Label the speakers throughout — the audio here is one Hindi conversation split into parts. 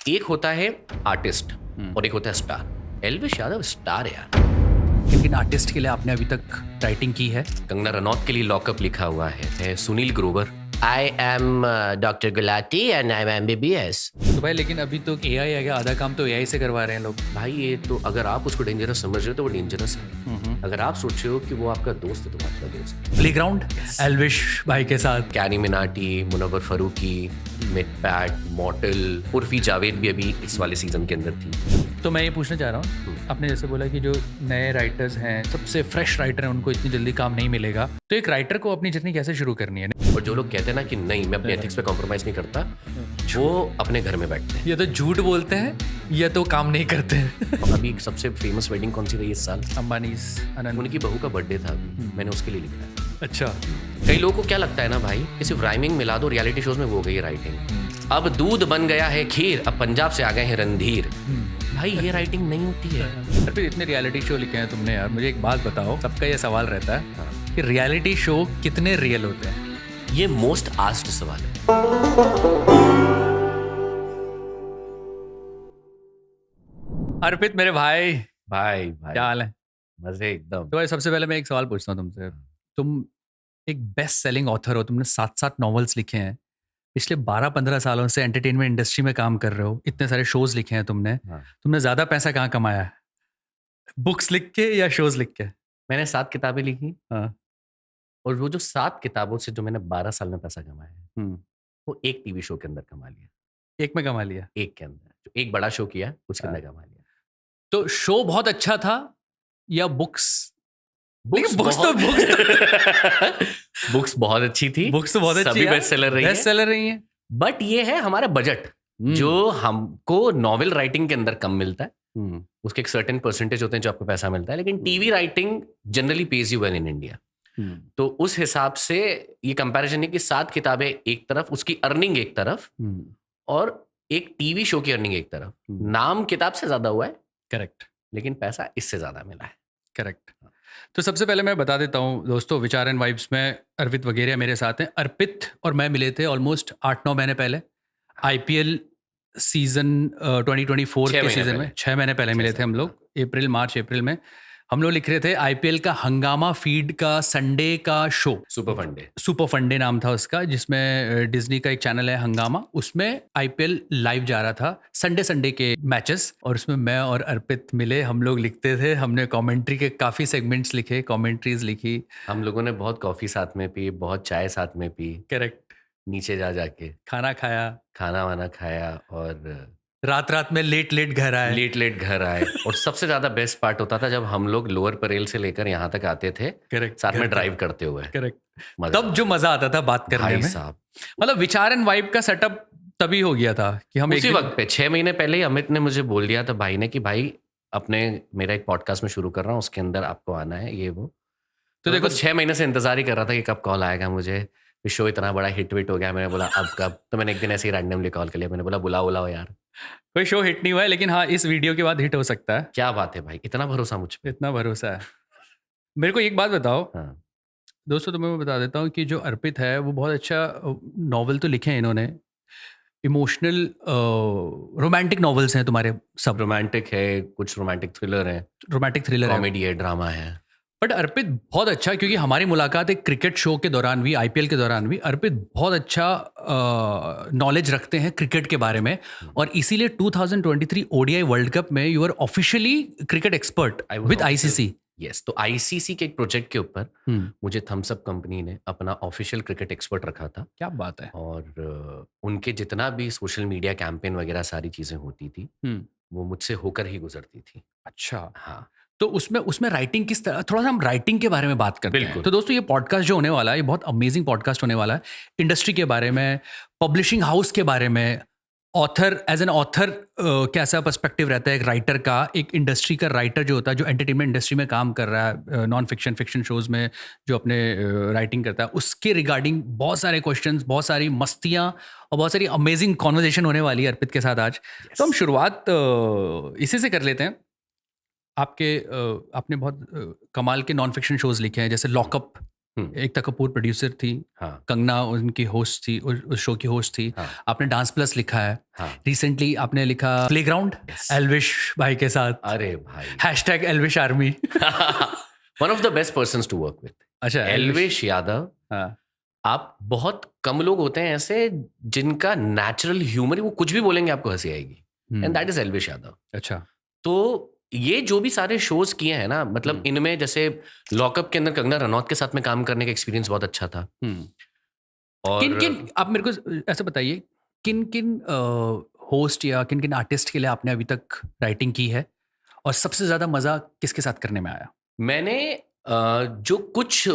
Speaker 1: एक होता है आर्टिस्ट और एक होता है स्टार। एल्विश यादव स्टार है यार।
Speaker 2: लेकिन आर्टिस्ट के लिए आपने अभी तक राइटिंग की है?
Speaker 1: कंगना रनौत के लिए लॉकअप लिखा हुआ है सुनील ग्रोवर। आई am doctor Gulati and I M MBBS।
Speaker 2: तो भाई लेकिन अभी तो AI आ गया, आधा काम तो AI से करवा रहे हैं लोग।
Speaker 1: भाई ये तो अगर आप उसको डेंजरस समझ रहे हो तो वो डेंजरस है। अगर आप सोच रहे हो कि वो आपका दोस्त है तो वो आपका दोस्त है।
Speaker 2: प्लेग्राउंड एल्विश भाई के साथ
Speaker 1: कैनी मिनाटी, मुनव्वर फरूकी, मिटपैट, मॉटल, उर्फी जावेद भी अभी इस वाले सीजन के अंदर थी।
Speaker 2: तो मैं ये पूछना चाह रहा हूँ, आपने जैसे बोला कि जो नए राइटर्स हैं, सबसे फ्रेश राइटर हैं, उनको इतनी जल्दी काम नहीं मिलेगा, तो एक राइटर को अपनी जर्नी कैसे शुरू करनी है?
Speaker 1: और जो लोग कहते हैं ना कि नहीं मैं अपने एथिक्स पे कॉम्प्रोमाइज नहीं करता, वो अपने घर में बैठते हैं।
Speaker 2: या तो झूठ बोलते हैं या तो काम नहीं करते हैं।
Speaker 1: अभी सबसे फेमस वेडिंग कौन सी रही इस साल?
Speaker 2: अंबानी आनंद,
Speaker 1: उनकी बहू का बर्थडे था, मैंने उसके लिए लिखा है।
Speaker 2: अच्छा।
Speaker 1: कई लोगों को क्या लगता है ना भाई कि सिर्फ राइमिंग मिला दो, रियलिटी शोज में वो हो गई है राइटिंग। अब दूध बन गया है खीर, अब पंजाब से आ गए हैं रणधीर। भाई ये राइटिंग नहीं होती है।
Speaker 2: फिर इतने रियलिटी शो लिखे हैं तुमने यार, मुझे एक बात बताओ, सबका ये सवाल रहता है कि रियलिटी शो कितने रियल होते हैं?
Speaker 1: ये मोस्ट आस्क्ड सवाल है।
Speaker 2: अर्पित मेरे भाई,
Speaker 1: भाई
Speaker 2: क्या हाल है?
Speaker 1: मजे एकदम।
Speaker 2: तो भाई सबसे पहले मैं एक सवाल पूछता हूँ तुमसे। तुम एक बेस्ट सेलिंग ऑथर हो, तुमने 7 नॉवेल्स लिखे हैं, पिछले 12-15 सालों से एंटरटेनमेंट इंडस्ट्री में काम कर रहे हो, इतने सारे शोज लिखे हैं तुमने। तुमने ज्यादा पैसा कहाँ कमाया है, बुक्स लिख के या शोज लिख के?
Speaker 1: मैंने 7 किताबें लिखी,
Speaker 2: हाँ।
Speaker 1: और वो जो 7 किताबों से जो मैंने 12 साल में पैसा कमाया है वो एक टीवी शो के अंदर कमा लिया।
Speaker 2: एक में कमा लिया?
Speaker 1: एक के अंदर जो एक बड़ा शो किया उसके अंदर कमा लिया।
Speaker 2: तो शो बहुत अच्छा था या बुक्स?
Speaker 1: बुक्स बुक्स बहुत अच्छी थी।
Speaker 2: बुक्स तो बहुत अच्छी
Speaker 1: सभी बेस्ट सेलर रही है।
Speaker 2: बेस्ट सेलर रही है।
Speaker 1: बट ये है हमारा बजट जो हमको नॉवेल राइटिंग के अंदर कम मिलता है। उसके एक सर्टेन परसेंटेज होते हैं जो आपको पैसा मिलता है, लेकिन TV writing generally page you well in India. तो उस हिसाब से ये कंपैरिजन है कि 7 किताबें एक तरफ, उसकी अर्निंग एक तरफ, और एक टीवी शो की अर्निंग एक तरफ। नाम किताब से ज्यादा हुआ है,
Speaker 2: करेक्ट,
Speaker 1: लेकिन पैसा इससे ज्यादा मिला है।
Speaker 2: करेक्ट। तो सबसे पहले मैं बता देता हूँ दोस्तों, विचार एंड वाइब्स में अर्पित वगैरह मेरे साथ हैं। अर्पित और मैं मिले थे ऑलमोस्ट 8-9 महीने पहले, IPL सीजन 2024 के सीजन में। 6 महीने पहले मिले थे हम लोग, अप्रैल में। हम लोग लिख रहे थे IPL का हंगामा फीड का संडे का शो, सुपर फंडे नाम था उसका, जिसमें डिज्नी का एक चैनल है हंगामा, उसमें IPL लाइव जा रहा था संडे के मैचेस। और उसमें मैं और अर्पित मिले, हम लोग लिखते थे, हमने कमेंट्री के काफ़ी सेगमेंट्स लिखे, कमेंट्रीज लिखी।
Speaker 1: हम लोगों ने बहुत कॉफ़ी साथ में पी, बहुत चाय साथ में पी।
Speaker 2: करेक्ट।
Speaker 1: नीचे जा जाके खाना वाना खाया, और
Speaker 2: रात में लेट घर आए।
Speaker 1: और सबसे ज्यादा बेस्ट पार्ट होता था जब हम लोग लोअर परेल से लेकर यहाँ तक आते थे,
Speaker 2: करेक्ट,
Speaker 1: साथ में ड्राइव करते हुए।
Speaker 2: करेक्ट। तब जो मजा आता था बात करने में,
Speaker 1: साहब,
Speaker 2: मतलब विचार एंड वाइब का सेटअप तभी हो गया था कि हम
Speaker 1: उसी वक्त पे 6 महीने पहले ही अमित ने मुझे बोल दिया था, भाई ने, कि भाई मेरा एक पॉडकास्ट में शुरू कर रहा हूँ, उसके अंदर आपको आना है, ये वो। तो देखो 6 महीने से इंतजार ही कर रहा था कि कब कॉल आएगा मुझे। शो इतना बड़ा हिट विट हो गया, मैंने बोला अब कब। तो मैंने एक दिन ऐसे ही रैंडमली कॉल कर लिया, मैंने बोला बुलाओ यार।
Speaker 2: कोई शो हिट नहीं हुआ है, लेकिन हाँ इस वीडियो के बाद हिट हो सकता है।
Speaker 1: क्या बात है भाई, इतना भरोसा मुझ पे?
Speaker 2: इतना भरोसा है। मेरे को एक बात बताओ।
Speaker 1: हाँ।
Speaker 2: दोस्तों तुम्हें मैं बता देता हूँ कि जो अर्पित है वो बहुत अच्छा नॉवल तो लिखे हैं इन्होंने, इमोशनल रोमांटिक नॉवेल्स हैं तुम्हारे सब।
Speaker 1: रोमांटिक है, कुछ रोमांटिक थ्रिलर है, कॉमेडी है, ड्रामा है।
Speaker 2: बट अर्पित बहुत अच्छा, क्योंकि हमारी मुलाकात एक क्रिकेट शो के दौरान भी, IPL के दौरान भी, अर्पित बहुत अच्छा नॉलेज रखते हैं क्रिकेट के बारे में। और इसीलिए 2023 ODI वर्ल्ड कप में you are officially cricket expert with ICC।
Speaker 1: Yes, तो ICC के एक प्रोजेक्ट के ऊपर मुझे थम्स अप कंपनी ने अपना ऑफिशियल क्रिकेट एक्सपर्ट रखा था।
Speaker 2: क्या बात है।
Speaker 1: और उनके जितना भी सोशल मीडिया कैंपेन वगैरह सारी चीजें होती थी, वो मुझसे होकर ही गुजरती थी।
Speaker 2: अच्छा।
Speaker 1: हाँ।
Speaker 2: तो उसमें राइटिंग किस तरह, थोड़ा सा हम राइटिंग के बारे में बात करते हैं। तो दोस्तों ये पॉडकास्ट जो होने वाला है, ये बहुत अमेजिंग पॉडकास्ट होने वाला है। इंडस्ट्री के बारे में, पब्लिशिंग हाउस के बारे में, ऑथर एज एन ऑथर कैसा पर्सपेक्टिव रहता है एक राइटर का, एक इंडस्ट्री का राइटर जो होता है, जो एंटरटेनमेंट इंडस्ट्री में काम कर रहा है, नॉन फिक्शन शोज में जो अपने राइटिंग करता है, उसके रिगार्डिंग बहुत सारे क्वेश्चंस, बहुत सारी मस्तियाँ और बहुत सारी अमेजिंग कॉन्वर्जेशन होने वाली है अर्पित के साथ आज। तो हम शुरुआत इसी से कर लेते हैं। आपने बहुत कमाल के नॉन फिक्शन शोज लिखे हैं, जैसे लॉकअप एकता कपूर प्रोड्यूसर थी,
Speaker 1: हाँ
Speaker 2: कंगना उनकी होस्ट थी, उस शो की होस्ट थी।
Speaker 1: हाँ
Speaker 2: आपने डांस प्लस लिखा है,
Speaker 1: हाँ
Speaker 2: रिसेंटली आपने लिखा प्लेग्राउंड
Speaker 1: yes.
Speaker 2: एल्विश भाई के साथ,
Speaker 1: अरे भाई
Speaker 2: hashtag Elvish army.
Speaker 1: One of the best persons to work with,
Speaker 2: अच्छा,
Speaker 1: एल्विश यादव।
Speaker 2: हाँ,
Speaker 1: आप बहुत कम लोग होते हैं ऐसे जिनका नेचुरल ह्यूमर, वो कुछ भी बोलेंगे आपको हंसी आएगी, and that is Elvish Yadav.
Speaker 2: अच्छा,
Speaker 1: तो ये जो भी सारे शोज किए हैं ना, मतलब इनमें जैसे लॉकअप के अंदर कंगना रनौत के साथ में काम करने का एक्सपीरियंस बहुत अच्छा था। और
Speaker 2: किन किन आप मेरे को ऐसा बताइए, किन किन होस्ट या किन किन आर्टिस्ट के लिए आपने अभी तक राइटिंग की है, और सबसे ज्यादा मजा किसके साथ करने में आया?
Speaker 1: मैंने जो कुछ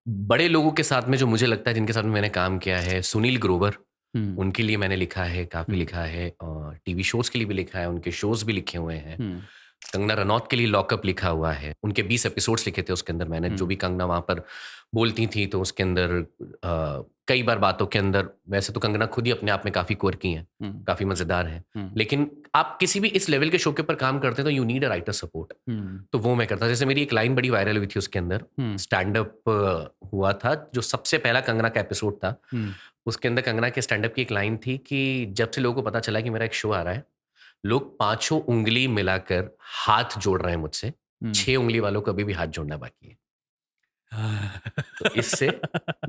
Speaker 1: बड़े लोगों के साथ में जो मुझे लगता है जिनके साथ में मैंने काम किया है, सुनील ग्रोवर, उनके लिए मैंने लिखा है, काफ़ी लिखा है, और टीवी शोज़ के लिए भी लिखा है, उनके शोज़ भी लिखे हुए हैं। कंगना रनौत के लिए लॉकअप लिखा हुआ है, उनके 20 एपिसोड्स लिखे थे उसके अंदर मैंने, जो भी कंगना वहाँ पर बोलती थी तो उसके अंदर कई बार बातों के अंदर, वैसे तो कंगना खुद ही अपने आप में काफ़ी क्वर्की हैं, काफ़ी मज़ेदार हैं, लेकिन आप किसी भी इस लेवल के शो के ऊपर काम करते हैं तो you need a writer support. तो वो मैं करता, जैसे मेरी एक लाइन बड़ी वायरल हुई थी उसके अंदर, स्टैंड अप हुआ था, जो सबसे पहला कंगना का एपिसोड था, उसके अंदर कंगना के स्टैंड अप की एक लाइन थी कि जब से लोगों को पता चला कि मेरा एक शो आ रहा है, लोग 5 उंगली मिलाकर हाथ जोड़ रहे हैं मुझसे, 6 उंगली वालों को अभी भी हाथ जोड़ना बाकी है। तो इससे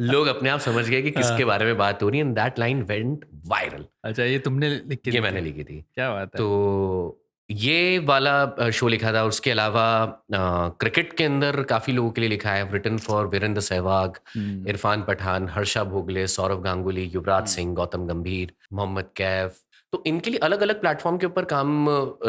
Speaker 1: लोग अपने आप समझ गए कि किसके बारे में बात हो रही है, and that line went viral.
Speaker 2: अच्छा, ये तुमने लिख के
Speaker 1: ये मैंने लिखी थी।
Speaker 2: क्या बात है।
Speaker 1: तो ये वाला शो लिखा था। उसके अलावा क्रिकेट के अंदर काफ़ी लोगों के लिए लिखा है, रिटन फॉर वीरेंद्र सहवाग, इरफान पठान, हर्षा भोगले, सौरव गांगुली, युवराज सिंह, गौतम गंभीर, मोहम्मद कैफ। तो इनके लिए अलग अलग प्लेटफॉर्म के ऊपर काम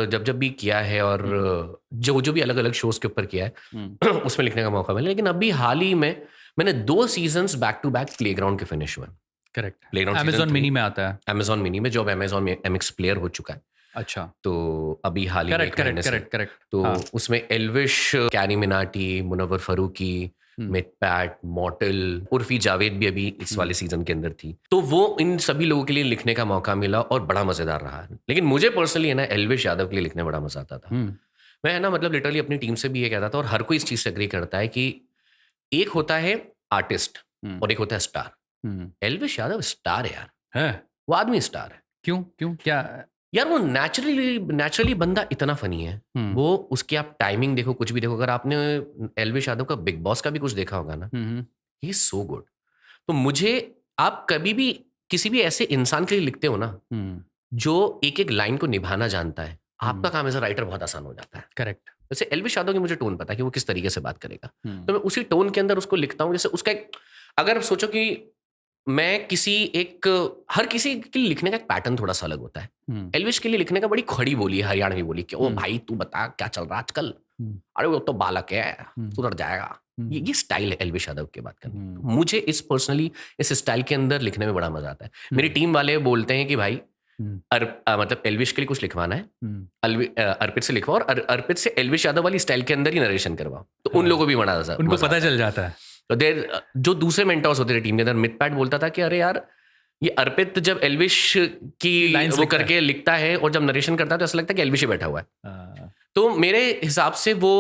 Speaker 1: जब भी किया है, और जो भी अलग अलग शोज के ऊपर किया है उसमें लिखने का मौका मिला। लेकिन अभी हाल ही में मैंने 2 seasons back to back playground के फिनिश हुए।
Speaker 2: करेक्ट,
Speaker 1: प्लेग्राउंड
Speaker 2: अमेज़न मिनी में आता है,
Speaker 1: अमेज़न मिनी में, जो अब अमेज़न में एमएक्स प्लेयर हो चुका है।
Speaker 2: अच्छा,
Speaker 1: तो अभी हाल ही में एक महीने से,
Speaker 2: करेक्ट,
Speaker 1: तो
Speaker 2: हाँ,
Speaker 1: उसमें एल्विश, कैरी मिनाटी, मुनव्वर फरूकी, मिटपैट, मॉटल, उर्फी जावेद भी अभी इस वाले सीजन के अंदर थी। तो वो इन सभी लोगों के लिए लिखने का मौका मिला और बड़ा मजेदार रहा। लेकिन मुझे पर्सनली है ना, एल्विश यादव के लिए लिखने बड़ा मजा आता था। मैं है ना, मतलब लिटरली अपनी टीम से भी ये कहता था, और हर कोई इस चीज से एग्री करता है कि एक होता है आर्टिस्ट और एक होता है स्टार। एल्विश यादव स्टार है यार, वो आदमी स्टार है।
Speaker 2: क्यों क्या
Speaker 1: यार? वो नेचुरली बंदा इतना फनी है, वो उसकी आप टाइमिंग देखो, कुछ भी देखो। अगर आपने एल्विश यादव का बिग बॉस का भी कुछ देखा होगा ना, ही इज सो गुड। तो मुझे, आप कभी भी किसी भी ऐसे इंसान के लिए लिखते हो ना, जो एक एक लाइन को निभाना जानता है, आपका काम एज अ राइटर बहुत आसान हो जाता है।
Speaker 2: करेक्ट।
Speaker 1: जैसे एल्विश यादव की मुझे टोन पता है कि वो किस तरीके से बात करेगा, तो मैं उसी टोन के अंदर उसको लिखता हूँ। जैसे उसका एक, अगर आप सोचो कि मैं हर किसी के लिए लिखने का एक पैटर्न थोड़ा सा अलग होता है। एल्विश के लिए लिखने का बड़ी खड़ी बोली है, हरियाणवी बोली, कि ओ भाई तू बता क्या चल रहा आजकल, अरे वो तो बालक है, सुधर जाएगा। ये स्टाइल है एल्विश यादव की बात करने। मुझे पर्सनली इस स्टाइल के अंदर लिखने में बड़ा मजा आता है। मेरी टीम वाले बोलते हैं कि भाई मतलब एल्विश के लिए कुछ लिखवाना है, अर्पित से लिखवाओ, और अर्पित से एल्विश यादव वाली स्टाइल के अंदर ही नरेशन करवाओ, तो उन लोगों को भी बड़ा
Speaker 2: उनको पता चल जाता है।
Speaker 1: तो जो दूसरे मेंटर्स होते थे टीम के अंदर, मिटपैट बोलता था कि अरे यार, ये अर्पित जब एल्विश की वो करके लिखता है और जब नरेशन करता है तो ऐसा लगता है कि एल्विश ही बैठा हुआ है। तो मेरे हिसाब से वो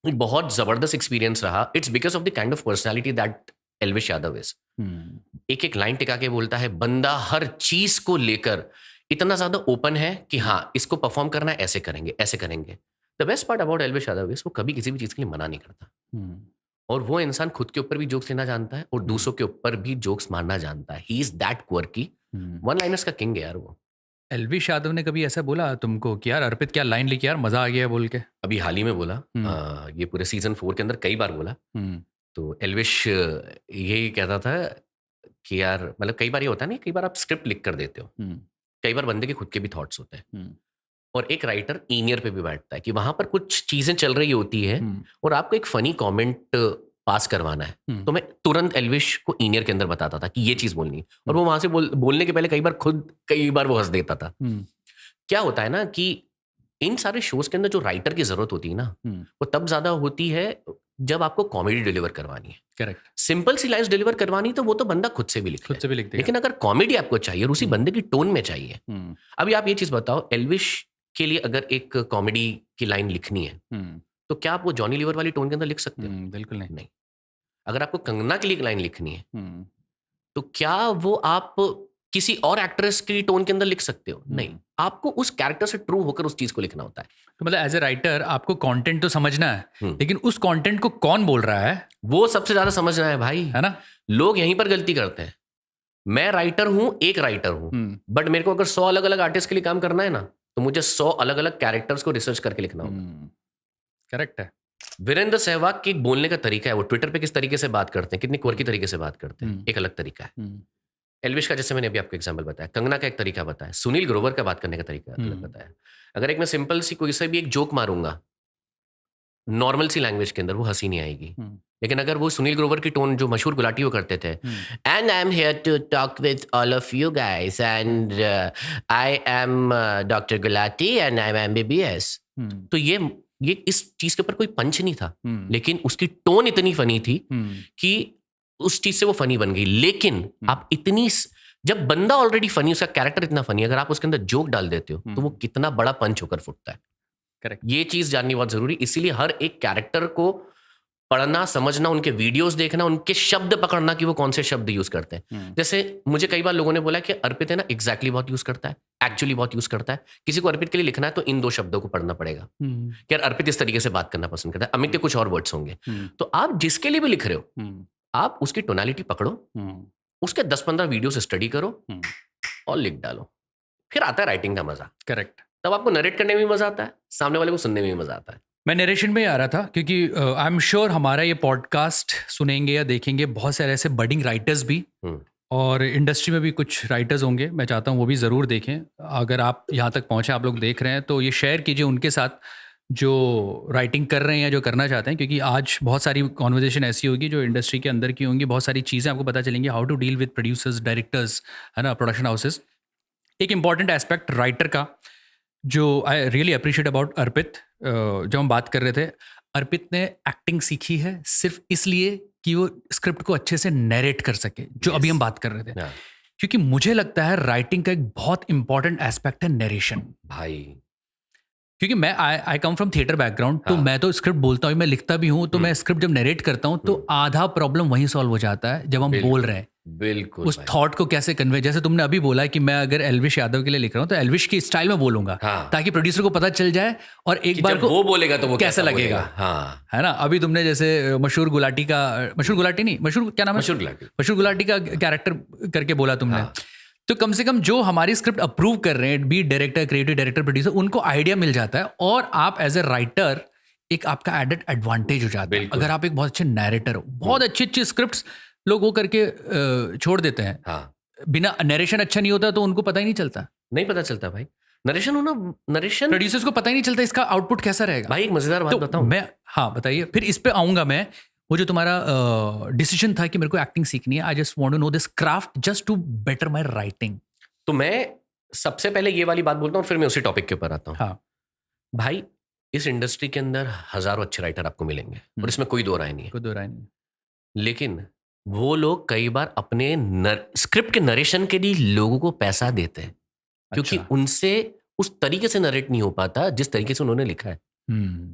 Speaker 1: बहुत जबरदस्त एक्सपीरियंस रहा। It's because of the kind of personality that Elvish Yadav is. एक एक लाइन टिका के बोलता है, बंदा हर चीज को लेकर इतना ज्यादा ओपन है कि हाँ, इसको परफॉर्म करना है, ऐसे करेंगे, ऐसे करेंगे। The best part about Elvish Yadav is, वो कभी किसी भी चीज के लिए मना नहीं करता, और वो इंसान खुद के ऊपर भी जोक्स लेना जानता है और दूसरों के ऊपर भी जोक्स मारना जानता है। He is that quirky, one liners का किंग है यार वो।
Speaker 2: एल्विश यादव ने कभी ऐसा बोला तुमको कि यार अर्पित क्या लाइन लिखी यार, मजा आ गया बोल के?
Speaker 1: अभी हाल ही में बोला, ये पूरे सीजन 4 के अंदर कई बार बोला। तो एल्विश यही कहता था कि यार, मतलब कई बार ये होता है ना, कई बार आप स्क्रिप्ट लिख कर देते हो, कई बार बंदे के खुद के भी थॉट्स होते हैं, और एक राइटर ईनियर पे भी बैठता है कि वहां पर कुछ चीजें चल रही होती है और आपको एक फनी कमेंट पास करवाना है, तो मैं तुरंत एल्विश को ईनियर के अंदर बताता था कि ये चीज बोलनी है, और वो वहां से बोलने के पहले कई बार वो हंस देता था। क्या होता है ना कि इन सारे शोज के अंदर जो राइटर की जरूरत होती है ना, वो तब ज्यादा होती है जब आपको कॉमेडी डिलीवर करवानी है।
Speaker 2: करेक्ट।
Speaker 1: सिंपल सी लाइन्स डिलीवर करवानी, तो वो तो बंदा खुद से भी लिख देगा। लेकिन अगर कॉमेडी आपको चाहिए और उसी बंदे की टोन में चाहिए, अभी आप ये चीज बताओ, एल्विश के लिए अगर एक कॉमेडी की लाइन लिखनी है, तो क्या आप वो जॉनी लीवर वाली टोन के अंदर लिख सकते हो?
Speaker 2: बिल्कुल नहीं।
Speaker 1: अगर आपको कंगना के लिए एक लाइन लिखनी है तो क्या वो आप किसी और एक्ट्रेस की टोन के अंदर लिख सकते हो? नहीं, आपको उस कैरेक्टर से ट्रू होकर उस चीज को लिखना होता है।
Speaker 2: तो मतलब एज ए राइटर आपको कंटेंट तो समझना है, लेकिन उस कंटेंट को कौन बोल रहा है
Speaker 1: वो सबसे ज्यादा समझना है भाई,
Speaker 2: है ना?
Speaker 1: लोग यहीं पर गलती करते हैं। मैं राइटर हूं, एक राइटर हूं, बट मेरे को अगर 100 अलग अलग आर्टिस्ट के लिए काम करना है ना, तो मुझे 100 अलग अलग कैरेक्टर्स को रिसर्च करके लिखना होगा।
Speaker 2: करेक्ट है।
Speaker 1: वीरेंद्र सहवाग की बोलने का तरीका है, वो ट्विटर पे किस तरीके से बात करते हैं, कितनी क्वर्की तरीके से बात करते हैं, एक अलग तरीका है। एल्विश का जैसे मैंने अभी आपको एग्जांपल बताया, कंगना का एक तरीका बताया, सुनील ग्रोवर का बात करने का तरीका अलग बताया। अगर एक मैं सिंपल सी कोई सा भी एक जोक मारूंगा नॉर्मल सी लैंग्वेज के अंदर, वो हंसी नहीं आएगी। लेकिन अगर वो सुनील ग्रोवर की टोन जो मशहूर गुलाटी वो करते थे, and I am here to talk with all of you guys and I am doctor Gulati and I am MBBS, तो ये इस चीज के ऊपर कोई पंच नहीं था, लेकिन उसकी टोन इतनी फनी थी कि उस चीज से वो फनी बन गई। लेकिन आप इतनी, जब बंदा ऑलरेडी फनी, उसका कैरेक्टर इतना फनी, अगर आप उसके अंदर जोक डाल देते हो तो वो कितना बड़ा पंच होकर फुटता है।
Speaker 2: करेक्ट,
Speaker 1: ये चीज जाननी बहुत जरूरी। इसीलिए हर एक कैरेक्टर को पढ़ना, समझना, उनके वीडियोस देखना, उनके शब्द पकड़ना कि वो कौन से शब्द यूज करते हैं। जैसे मुझे कई बार लोगों ने बोला कि अर्पित है ना एग्जैक्टली बहुत यूज करता है, एक्चुअली बहुत यूज करता है। किसी को अर्पित के लिए लिखना है तो इन 2 शब्दों को पढ़ना पड़ेगा कि यार अर्पित इस तरीके से बात करना पसंद करता है, अमित के कुछ और वर्ड्स होंगे। तो आप जिसके लिए भी लिख रहे हो, आप उसकी टोनालिटी पकड़ो, उसके 10-15 वीडियो से स्टडी करो और लिख डालो, फिर आता है राइटिंग का मजा।
Speaker 2: करेक्ट,
Speaker 1: तब आपको नरेट करने में भी मजा आता है, सामने वाले को सुनने में भी मजा आता है।
Speaker 2: मैं नरेशन में आ रहा था क्योंकि आई एम श्योर हमारा ये पॉडकास्ट सुनेंगे या देखेंगे बहुत सारे ऐसे बडिंग राइटर्स भी, और इंडस्ट्री में भी कुछ राइटर्स होंगे। मैं चाहता हूँ वो भी ज़रूर देखें। अगर आप यहाँ तक पहुँचे, आप लोग देख रहे हैं, तो ये शेयर कीजिए उनके साथ जो राइटिंग कर रहे हैं या जो करना चाहते हैं, क्योंकि आज बहुत सारी कॉन्वर्जेशन ऐसी होगी जो इंडस्ट्री के अंदर की होंगी। बहुत सारी चीज़ें आपको पता चलेंगी, how to deal with producers, directors, है ना, प्रोडक्शन हाउसेस। एक इम्पॉर्टेंट एस्पेक्ट राइटर का जो I really appreciate about Arpit, जब हम बात कर रहे थे, अर्पित ने एक्टिंग सीखी है सिर्फ इसलिए कि वो स्क्रिप्ट को अच्छे से नैरेट कर सके, जो अभी हम बात कर रहे थे। क्योंकि मुझे लगता है राइटिंग का एक बहुत इंपॉर्टेंट एस्पेक्ट है नरेशन भाई। क्योंकि मैं आई कम फ्रॉम थिएटर बैकग्राउंड, तो मैं तो स्क्रिप्ट बोलता हूँ, मैं लिखता भी हूँ, तो मैं स्क्रिप्ट जब नरेट करता हूँ तो आधा प्रॉब्लम वहीं सॉल्व हो जाता है जब हम बोल रहे हैं।
Speaker 1: बिल्कुल,
Speaker 2: उस थॉट को कैसे कन्वे, जैसे तुमने अभी बोला कि मैं अगर एल्विश यादव के लिए लिख रहा हूँ तो एल्विश की स्टाइल में बोलूंगा, ताकि प्रोड्यूसर को पता चल जाए और एक बार को
Speaker 1: वो बोलेगा तो वो
Speaker 2: कैसा लगेगा।
Speaker 1: हाँ,
Speaker 2: है ना। अभी तुमने जैसे मशहूर गुलाटी का, मशहूर गुलाटी नहीं, मशहूर क्या नाम है, मशहूर गुलाटी का कैरेक्टर करके बोला तुमने। तो कम से कम जो हमारी स्क्रिप्ट अप्रूव कर रहे हैं, B director, creative director, producer, उनको आइडिया मिल जाता है और आप एज ए राइटर एक आपका एडेड एडवांटेज हो जाता है। अगर आप एक बहुत अच्छे नैरेटर हो, बहुत अच्छी स्क्रिप्ट्स लोग वो करके छोड़ देते हैं। बिना नरेशन अच्छा नहीं होता तो उनको पता ही नहीं चलता।
Speaker 1: नहीं पता चलता भाई, नरेशन होना, नरेशन
Speaker 2: प्रोड्यूसर्स को पता ही नहीं चलता इसका आउटपुट कैसा रहेगा।
Speaker 1: भाई एक मजेदार बात बताऊं
Speaker 2: मैं, हाँ बताइए, फिर इस पे आऊंगा मैं। वो जो तुम्हारा डिसीजन था कि मेरे को एक्टिंग सीखनी है, I just want to know this craft just to better my writing.
Speaker 1: तो मैं सबसे पहले ये वाली बात बोलता हूँ, फिर मैं उसी टॉपिक के ऊपर आता हूँ।
Speaker 2: हाँ
Speaker 1: भाई, इस इंडस्ट्री के अंदर हजारों अच्छे राइटर आपको मिलेंगे और इसमें कोई दो राय नहीं है,
Speaker 2: कोई दो राय नहीं।
Speaker 1: लेकिन वो लोग कई बार अपने स्क्रिप्ट के नरेशन के लिए लोगों को पैसा देते हैं, क्योंकि उनसे उस तरीके से नरेट नहीं हो पाता जिस तरीके से उन्होंने लिखा है।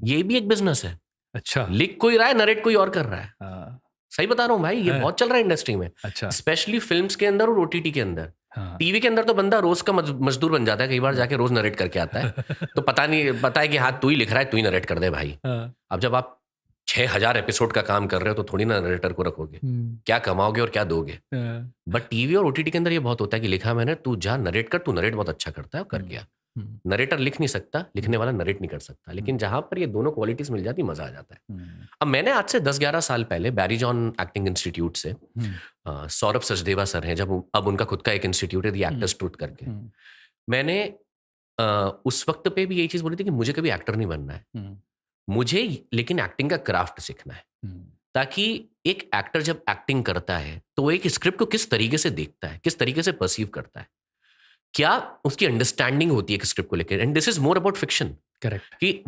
Speaker 1: ये भी एक बिजनेस है।
Speaker 2: अच्छा,
Speaker 1: लिख कोई रहा है, नरेट कोई और कर रहा है। सही बता रहा हूँ भाई, ये बहुत चल रहा है इंडस्ट्री में।
Speaker 2: अच्छा,
Speaker 1: स्पेशली फिल्म्स के अंदर और ओटीटी के अंदर। टीवी के अंदर तो बंदा रोज का मजदूर बन जाता है, कई बार जाके रोज नरेट करके आता है। तो पता है कि हाँ तू ही लिख रहा है, तू ही नरेट कर दे भाई। अब जब आप 6000 एपिसोड का काम कर रहे हो तो थोड़ी ना नरेटर को रखोगे, क्या कमाओगे और क्या दोगे। बट टीवी और ओटीटी के अंदर ये बहुत होता है कि लिखा मैंने, तू जा नरेट कर, तू नरेट बहुत अच्छा करता है, कर गया। नरेटर लिख नहीं सकता, लिखने वाला नरेट नहीं कर सकता, लेकिन जहां पर ये दोनों क्वालिटीज मिल जाती मजा आ जाता है। अब मैंने आज से 10-11 साल पहले बैरीजॉन एक्टिंग इंस्टीट्यूट से सौरभ सचदेवा सर हैं, जब अब उनका खुद का एक इंस्टीट्यूट है, द एक्टर्स ट्रूथ करके, मैंने उस वक्त पे भी यही चीज बोली थी कि मुझे कभी एक्टर नहीं बनना है, मुझे लेकिन एक्टिंग का क्राफ्ट सीखना है। ताकि एक एक्टर जब एक्टिंग करता है तो वो एक स्क्रिप्ट को किस तरीके से देखता है, किस तरीके से परसीव करता है, क्या उसकी अंडरस्टैंडिंग होती है एक स्क्रिप्ट को लेकर। And this is more about fiction.
Speaker 2: Correct.
Speaker 1: कि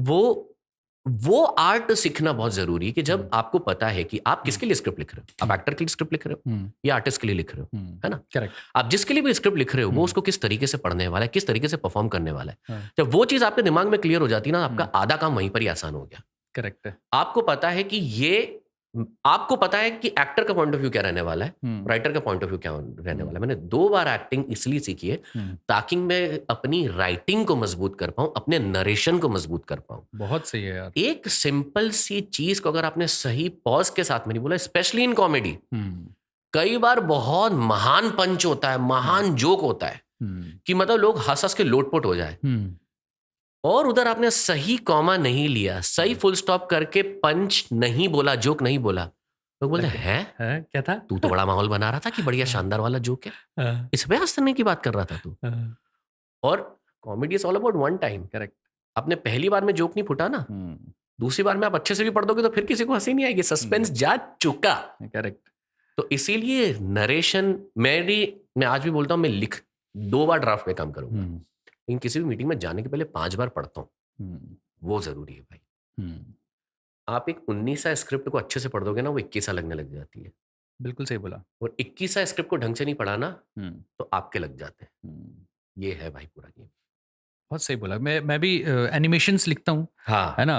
Speaker 1: वो आर्ट सीखना बहुत जरूरी है कि जब आपको पता है कि आप किसके लिए स्क्रिप्ट लिख रहे हो, आप एक्टर के लिए स्क्रिप्ट लिख रहे हो या आर्टिस्ट के लिए लिख रहे हो, है ना।
Speaker 2: करेक्ट।
Speaker 1: आप जिसके लिए भी स्क्रिप्ट लिख रहे हो वो उसको किस तरीके से पढ़ने वाला है, किस तरीके से परफॉर्म करने वाला है। जब वो चीज आपके दिमाग में क्लियर हो जाती है ना, आपका आधा काम वहीं पर ही आसान हो गया।
Speaker 2: करेक्ट है।
Speaker 1: आपको पता है कि ये आपको पता है कि एक्टर का पॉइंट ऑफ व्यू क्या रहने वाला है, राइटर का पॉइंट ऑफ व्यू क्या रहने वाला है। मैंने 2 बार एक्टिंग इसलिए सीखी है ताकि मैं अपनी राइटिंग को मजबूत कर पाऊं, अपने नरेशन को मजबूत कर पाऊं।
Speaker 2: बहुत सही है यार।
Speaker 1: एक सिंपल सी चीज को अगर आपने सही पॉज के साथ में नहीं बोला, स्पेशली इन कॉमेडी, कई बार बहुत महान पंच होता है, महान जोक होता है कि मतलब लोग हंस हंस के लोटपोट हो जाए, और उधर आपने सही कॉमा नहीं लिया, सही फुल स्टॉप करके पंच नहीं बोला, जोक नहीं बोला, लोग बोलते हैं
Speaker 2: क्या था,
Speaker 1: तू तो बड़ा माहौल बना रहा था कि बढ़िया शानदार वाला जोक है, इस पे हंसने की बात कर रहा था तू। और comedy is all about one time.
Speaker 2: Correct.
Speaker 1: आपने पहली बार में जोक नहीं फुटा ना, दूसरी बार में आप अच्छे से भी पढ़ दोगे तो फिर किसी को हंसी नहीं आएगी, सस्पेंस जा चुका।
Speaker 2: करेक्ट।
Speaker 1: तो इसीलिए नरेशन मैं आज भी बोलता हूँ, मैं 2 बार ड्राफ्ट में काम करूंगा, लेकिन किसी भी मीटिंग में जाने के पहले 5 बार पढ़ता हूँ, वो जरूरी है भाई। आप एक 19 स्क्रिप्ट को अच्छे से पढ़ दोगे ना, वो 21 लगने लग जाती है।
Speaker 2: बिल्कुल सही बोला।
Speaker 1: और 21 स्क्रिप्ट को ढंग से नहीं पढ़ा ना तो आपके लग जाते हैं। ये है भाई पूरा गेम।
Speaker 2: बहुत सही बोला। मैं भी एनिमेशंस लिखता हूँ,
Speaker 1: हाँ
Speaker 2: है ना।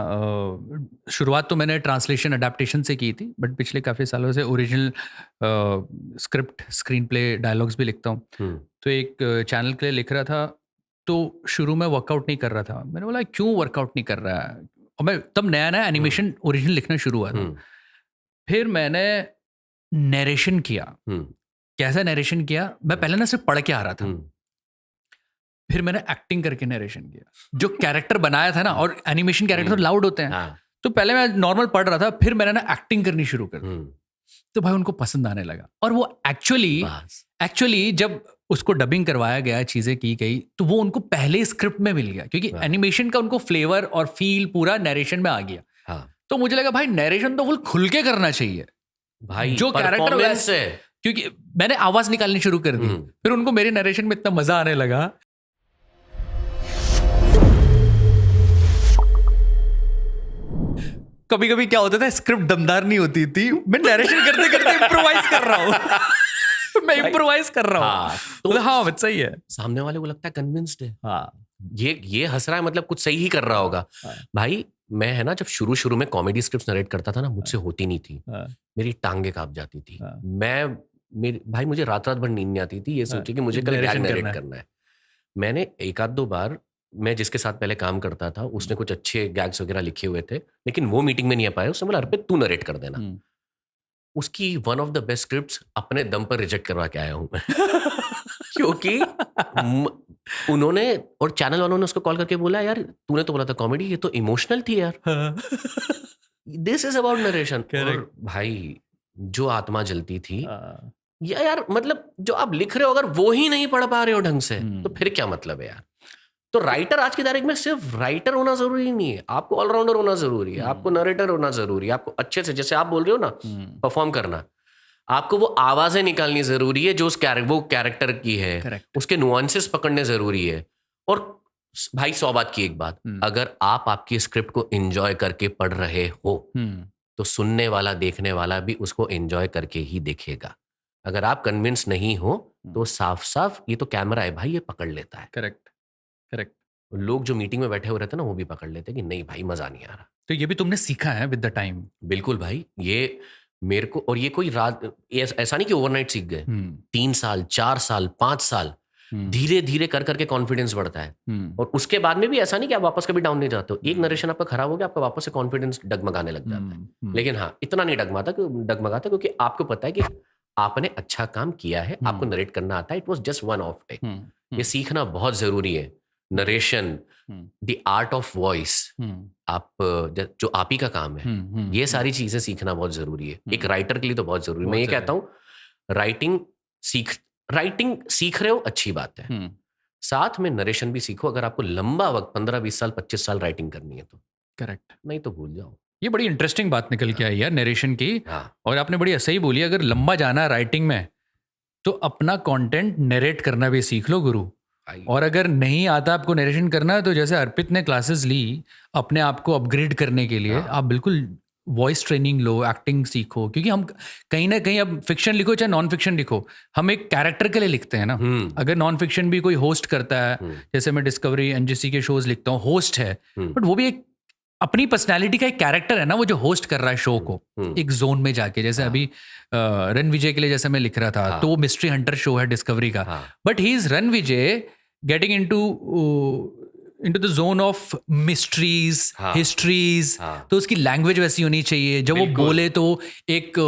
Speaker 2: शुरुआत तो मैंने ट्रांसलेशन अडेप्टेशन से की थी, बट पिछले काफ़ी सालों से original script, screen play, dialogues भी लिखता हूँ। तो एक चैनल के लिए लिख रहा था, तो शुरू में वर्कआउट नहीं कर रहा था। मैंने बोला क्यों वर्कआउट नहीं कर रहा है, और मैं तब नया नया एनिमेशन ओरिजिनल लिखना शुरू हुआ था। फिर मैंने नरेशन किया। कैसा नरेशन किया, मैं पहले ना सिर्फ पढ़ के आ रहा था, फिर मैंने एक्टिंग करके नरेशन किया। जो कैरेक्टर बनाया था ना, और एनिमेशन कैरेक्टर लाउड होते हैं, तो पहले मैं नॉर्मल पढ़ रहा था, फिर मैंने ना एक्टिंग करनी शुरू कर दी। तो भाई उनको पसंद आने लगा, और वो एक्चुअली जब उसको डबिंग करवाया गया, चीजें की गई, तो वो उनको पहले स्क्रिप्ट में मिल गया, क्योंकि एनिमेशन का उनको फ्लेवर और फील पूरा नरेशन में आ गया। तो मुझे लगा भाई नरेशन तो फुल खुल के करना चाहिए
Speaker 1: भाई,
Speaker 2: जो कैरेक्टर वैसे, क्योंकि मैंने आवाज निकालनी शुरू कर दी। फिर उनको मेरे नरेशन में इतना मजा आने लगा। कभी कभी क्या होता था, स्क्रिप्ट दमदार नहीं होती थी, मैं नरेशन करते करते इम्प्रोवाइज कर रहा हूँ। मैं इम्प्रोवाइज कर रहा हूँ। तो हाँ सही है,
Speaker 1: सामने वाले को लगता है कन्विंस्ड है।
Speaker 2: हाँ,
Speaker 1: ये हंस रहा है, मतलब कुछ सही ही कर रहा होगा। भाई मैं है ना, जब शुरू में कॉमेडी स्क्रिप्ट नरेट करता था ना, मुझसे होती नहीं थी, मेरी टांगे कांप जाती थी। भाई मुझे रात भर नींद नहीं आती थी, ये सोचे कि मुझे कल क्या नरेट करना है। मैंने 1-2 बार, मैं जिसके साथ पहले काम करता था, उसने कुछ अच्छे गैग्स वगैरह लिखे हुए थे, लेकिन वो मीटिंग में नहीं आ पाया। उसने बोला अर्पित तू नरेट कर देना। उसकी one of the best scripts अपने दम पर रिजेक्ट करवा के आया हूं मैं। क्योंकि उन्होंने और चैनल वालों ने उसको कॉल करके बोला, यार तूने तो बोला था कॉमेडी, ये तो इमोशनल थी यार। This is about narration. और भाई जो आत्मा जलती थी, यार मतलब जो आप लिख रहे हो, अगर वो ही नहीं पढ़ पा रहे हो ढंग से, तो फिर क्या मतलब है यार। तो राइटर आज की तारीख में सिर्फ राइटर होना जरूरी नहीं है, आपको ऑलराउंडर होना जरूरी है, आपको नरेटर होना जरूरी है, आपको अच्छे से, जैसे आप बोल रहे हो ना, परफॉर्म करना, आपको वो आवाजें निकालनी जरूरी है जो वो कैरेक्टर की है।
Speaker 2: Correct.
Speaker 1: उसके नुआंसेस पकड़ने जरूरी है। और भाई 100 बात की एक बात, अगर आप आपकी स्क्रिप्ट को एंजॉय करके पढ़ रहे हो, तो सुनने वाला, देखने वाला भी उसको एंजॉय करके ही देखेगा। अगर आप कन्विंस नहीं हो, तो साफ साफ ये तो कैमरा है भाई, ये पकड़ लेता है।
Speaker 2: करेक्ट।
Speaker 1: लोग जो मीटिंग में बैठे हुए रहते हैं ना, वो भी पकड़ लेते हैं कि नहीं भाई मजा नहीं आ रहा।
Speaker 2: तो ये भी तुमने सीखा है विद द टाइम?
Speaker 1: बिल्कुल भाई, ये मेरे को, और ये कोई रात, ऐसा नहीं कि ओवरनाइट सीख गए। 3 साल, 4 साल, 5 साल, धीरे धीरे कर करके कॉन्फिडेंस बढ़ता है। और उसके बाद में भी ऐसा नहीं कि आप वापस कभी डाउन नहीं जाते हो। एक नरेशन आपका खराब हो गया, आपका वापस से कॉन्फिडेंस डगमगाने लग जाता है। लेकिन हाँ, इतना नहीं डगमगाता क्योंकि आपको पता है कि आपने अच्छा काम किया है, आपको नरेट करना आता है। It was just one of take. ये सीखना बहुत जरूरी है। Narration, the art of voice, आप जो आप ही का काम है, ये सारी चीजें सीखना बहुत जरूरी है। एक राइटर के लिए तो बहुत जरूरी है। मैं ये कहता हूँ, राइटिंग सीख रहे हो, अच्छी बात है, साथ में नरेशन भी सीखो। अगर आपको लंबा वक्त 15-20 साल, 25 साल राइटिंग करनी है तो
Speaker 2: करेक्ट,
Speaker 1: नहीं तो भूल जाओ।
Speaker 2: ये बड़ी इंटरेस्टिंग बात निकल के आई यार नरेशन की।
Speaker 1: हाँ।
Speaker 2: और आपने बड़ी सही बोली, अगर लंबा जाना है राइटिंग में, तो अपना कंटेंट नरेट करना भी सीख लो गुरु। और अगर नहीं आता आपको नरेशन करना, तो जैसे अर्पित ने क्लासेस ली अपने आप को अपग्रेड करने के लिए, आप बिल्कुल वॉइस ट्रेनिंग लो, एक्टिंग सीखो। क्योंकि हम कहीं ना कहीं, अब फिक्शन लिखो चाहे नॉन फिक्शन लिखो, हम एक कैरेक्टर के लिए लिखते हैं ना। अगर नॉन फिक्शन भी कोई होस्ट करता है, जैसे मैं डिस्कवरी एनजीसी के शोज लिखता हूँ, होस्ट है, बट वो भी एक अपनी पर्सनालिटी का एक कैरेक्टर है ना, वो जो होस्ट कर रहा है शो को एक जोन में जाके, जैसे अभी रन विजय के लिए जैसे मैं लिख रहा था, तो वो मिस्ट्री हंटर शो है डिस्कवरी का, but he is run Vijay getting into the zone of mysteries, histories, तो उसकी लैंग्वेज वैसी होनी चाहिए, जब वो बोले तो एक